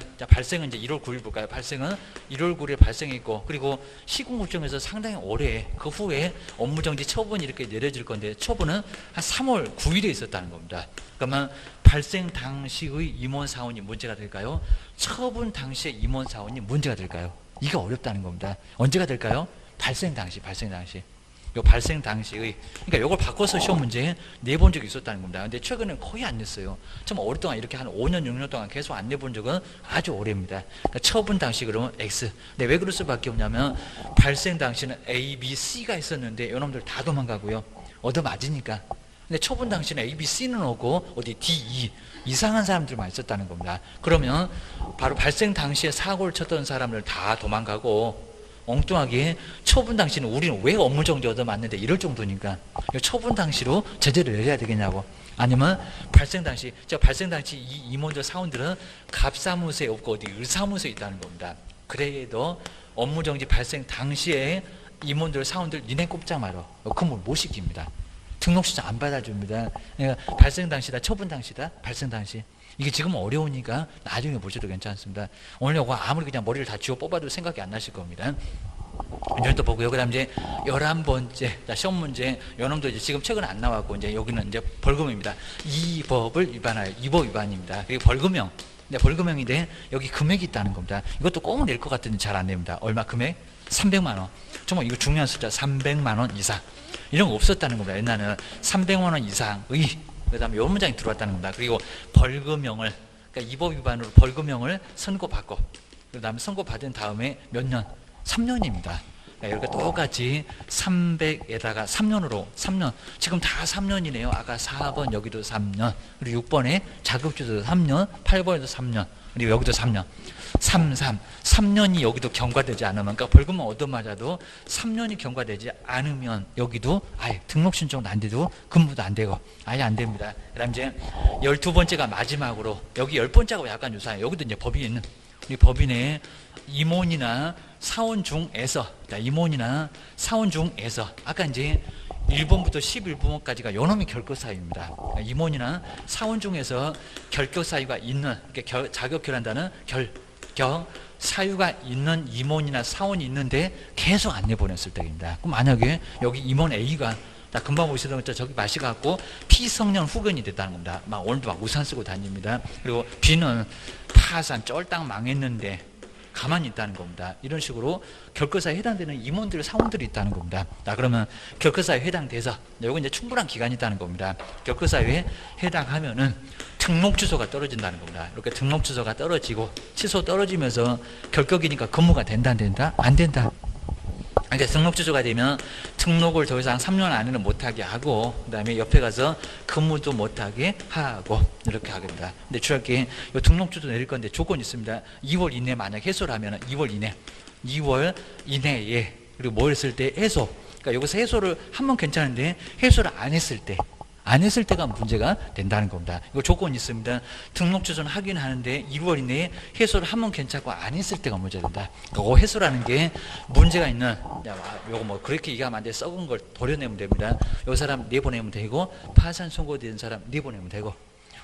이제 1월 9일 볼까요? 발생은 1월 9일에 발생했고, 그리고 시공 과정에서 상당히 오래, 그 후에 업무정지 처분이 이렇게 내려질 건데, 처분은 한 3월 9일에 있었다는 겁니다. 그러면 발생 당시의 임원사원이 문제가 될까요? 처분 당시의 임원사원이 문제가 될까요? 이게 어렵다는 겁니다. 언제가 될까요? 발생 당시. 요 발생 당시의, 그러니까 요걸 바꿔서 시험 문제에 내본 적이 있었다는 겁니다. 근데 최근에 거의 안 냈어요. 정말 오랫동안 이렇게 한 5년, 6년 동안 계속 안 내본 적은 아주 오래입니다. 그러니까 처분 당시 그러면 X. 근데 왜 그럴 수밖에 없냐면, 발생 당시는 A, B, C가 있었는데 요놈들 다 도망가고요. 얻어맞으니까. 근데 처분 당시는 A, B, C는 오고 어디 D, E 이상한 사람들만 있었다는 겁니다. 그러면 바로 발생 당시에 사고를 쳤던 사람들 다 도망가고, 엉뚱하게 처분 당시는 우리는 왜 업무정지 얻어맞는데 이럴 정도니까 처분 당시로 제재를 내려야 되겠냐고. 아니면 발생 당시, 발생 당시 이 임원들 사원들은 갑사무소에 없고 어디 을사무소에 있다는 겁니다. 그래도 업무정지 발생 당시에 임원들 사원들 니네 꼼짝 말어. 근무를 못 시킵니다. 등록 신청 안 받아줍니다. 그러니까 발생 당시다, 처분 당시다, 발생 당시. 이게 지금 어려우니까 나중에 보셔도 괜찮습니다. 오늘 이거 아무리 그냥 머리를 다 쥐어 뽑아도 생각이 안 나실 겁니다. 이제 또 보고요. 그 다음 이제 11번째, 시험 문제, 요놈도 이제 지금 최근에 안 나왔고, 이제 여기는 이제 벌금입니다. 이 법을 위반하여, 이 법 위반입니다. 그리고 벌금형. 근데 벌금형인데 여기 금액이 있다는 겁니다. 이것도 꼭 낼 것 같은데 잘 안 냅니다. 얼마 금액? 300만원. 정말 이거 중요한 숫자, 300만원 이상. 이런 거 없었다는 겁니다. 옛날에는 300만원 이상의, 그 다음에 요 문장이 들어왔다는 겁니다. 그리고 벌금형을, 그러니까 이 법 위반으로 벌금형을 선고받고, 그 다음에 선고받은 다음에 몇 년? 3년입니다. 이렇게 똑같이 300에다가 3년으로 3년. 지금 다 3년이네요. 아까 4번 여기도 3년. 그리고 6번에 자격주도 3년, 8번에도 3년. 그리고 여기도 3년. 3년이 여기도 경과되지 않으면, 그러니까 벌금은 얻어맞아도 3년이 경과되지 않으면 여기도 아예 등록 신청도 안 되고 근무도 안 되고 아예 안 됩니다. 그 다음 이제 12번째가 마지막으로, 여기 10번째하고 약간 유사해요. 여기도 이제 법인, 우리 법인의 임원이나 사원 중에서, 임원이나 사원 중에서, 아까 이제 1번부터 11번까지가 요놈이 결격 사유입니다. 임원이나 사원 중에서 결격 사유가 있는, 자격결한다는 결격 사유가 있는 임원이나 사원이 있는데 계속 안 내보냈을 때입니다. 그럼 만약에 여기 임원 A가 금방 보시던 것처럼 저기 마시갖고 피성년 후견이 됐다는 겁니다. 막 오늘도 막 우산 쓰고 다닙니다. 그리고 B는 파산 쫄딱 망했는데 가만히 있다는 겁니다. 이런 식으로 결격사에 해당되는 임원들, 사원들이 있다는 겁니다. 자, 그러면 결격사에 해당돼서, 이건 이제 충분한 기간이 있다는 겁니다. 결격사유에 해당하면은 등록 주소가 떨어진다는 겁니다. 이렇게 등록 주소가 떨어지고 취소 떨어지면서 결격이니까 근무가 된다, 안 된다? 안 된다. 그러니까 등록 주소가 되면 등록을 더 이상 3년 안에는 못하게 하고, 그 다음에 옆에 가서 근무도 못하게 하고, 이렇게 하게 됩니다. 근데 주의할 게, 이 등록 주소 내릴 건데 조건이 있습니다. 2월 이내 만약 해소를 하면 2월 이내에, 그리고 뭐 했을 때 해소. 그러니까 여기서 해소를 하면 괜찮은데 해소를 안 했을 때가 문제가 된다는 겁니다. 이거 조건이 있습니다. 등록 주소는 하긴 하는데 2월 이내에 해소를 하면 괜찮고 안 했을 때가 문제된다. 그거 해소라는 게 문제가 있는, 요거 뭐 그렇게 얘기하면 안 돼. 썩은 걸 버려내면 됩니다. 요 사람 내보내면 되고, 파산 선고된 사람 내보내면 되고.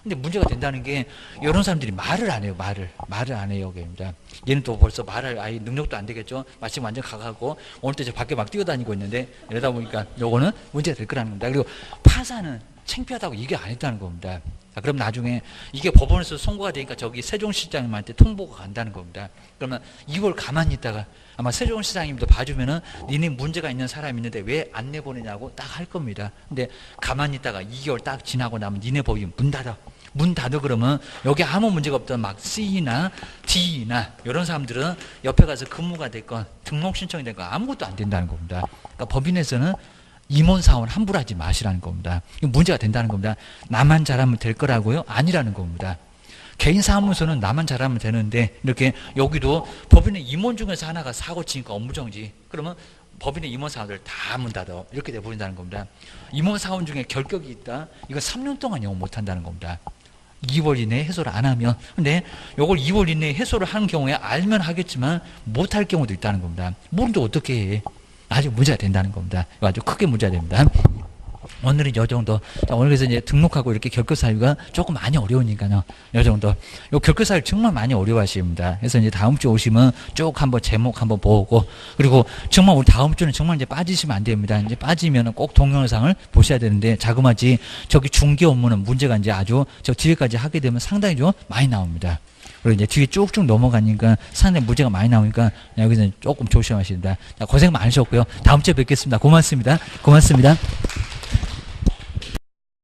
근데 문제가 된다는 게 이런 사람들이 말을 안 해요. 말을 안 해요. 여기입니다. 얘는 또 벌써 말할 아예 능력도 안 되겠죠. 마침 완전 가가고 오늘 또 이제 밖에 막 뛰어다니고 있는데, 이러다 보니까 요거는 문제가 될 거라는 겁니다. 그리고 파산은 창피하다고 얘기 안 했다는 겁니다. 자, 그럼 나중에 이게 법원에서 선고가 되니까 저기 세종시장님한테 통보가 간다는 겁니다. 그러면 2월 가만히 있다가 아마 세종시장님도 봐주면은 니네 문제가 있는 사람이 있는데 왜 안 내보내냐고 딱 할 겁니다. 근데 가만히 있다가 2개월 딱 지나고 나면 니네 법인 문 닫아 그러면 여기 아무 문제가 없던 막 C나 D나 이런 사람들은 옆에 가서 근무가 됐건 등록 신청이 됐건 아무것도 안 된다는 겁니다. 그러니까 법인에서는 임원 사원 함부로 하지 마시라는 겁니다. 이거 문제가 된다는 겁니다. 나만 잘하면 될 거라고요? 아니라는 겁니다. 개인 사무소는 나만 잘하면 되는데, 이렇게 여기도 법인의 임원 중에서 하나가 사고 치니까 업무정지, 그러면 법인의 임원 사원들 다 문 닫아, 이렇게 돼버린다는 겁니다. 임원 사원 중에 결격이 있다, 이거 3년 동안 영업 못한다는 겁니다. 2월 이내에 해소를 안 하면. 근데 이걸 2월 이내에 해소를 하는 경우에 알면 하겠지만 못할 경우도 있다는 겁니다. 모르는데 어떻게 해? 아주 문제가 된다는 겁니다. 아주 크게 문제가 됩니다. 오늘은 이 정도. 자, 오늘 그래서 이제 등록하고 이렇게 결격 사유가 조금 많이 어려우니까요. 이 정도. 요 결격 사유 정말 많이 어려워하십니다. 그래서 이제 다음 주 오시면 쭉 한번 제목 한번 보고, 그리고 정말 우리 다음 주는 정말 이제 빠지시면 안 됩니다. 이제 빠지면은 꼭 동영상을 보셔야 되는데, 자그마치 저기 중개 업무는 문제가 이제 아주 저 뒤에까지 하게 되면 상당히 좀 많이 나옵니다. 그리고 이제 뒤에 쭉쭉 넘어가니까 상당히 문제가 많이 나오니까 여기서 조금 조심하십니다. 자, 고생 많으셨고요. 다음 주에 뵙겠습니다. 고맙습니다. 고맙습니다.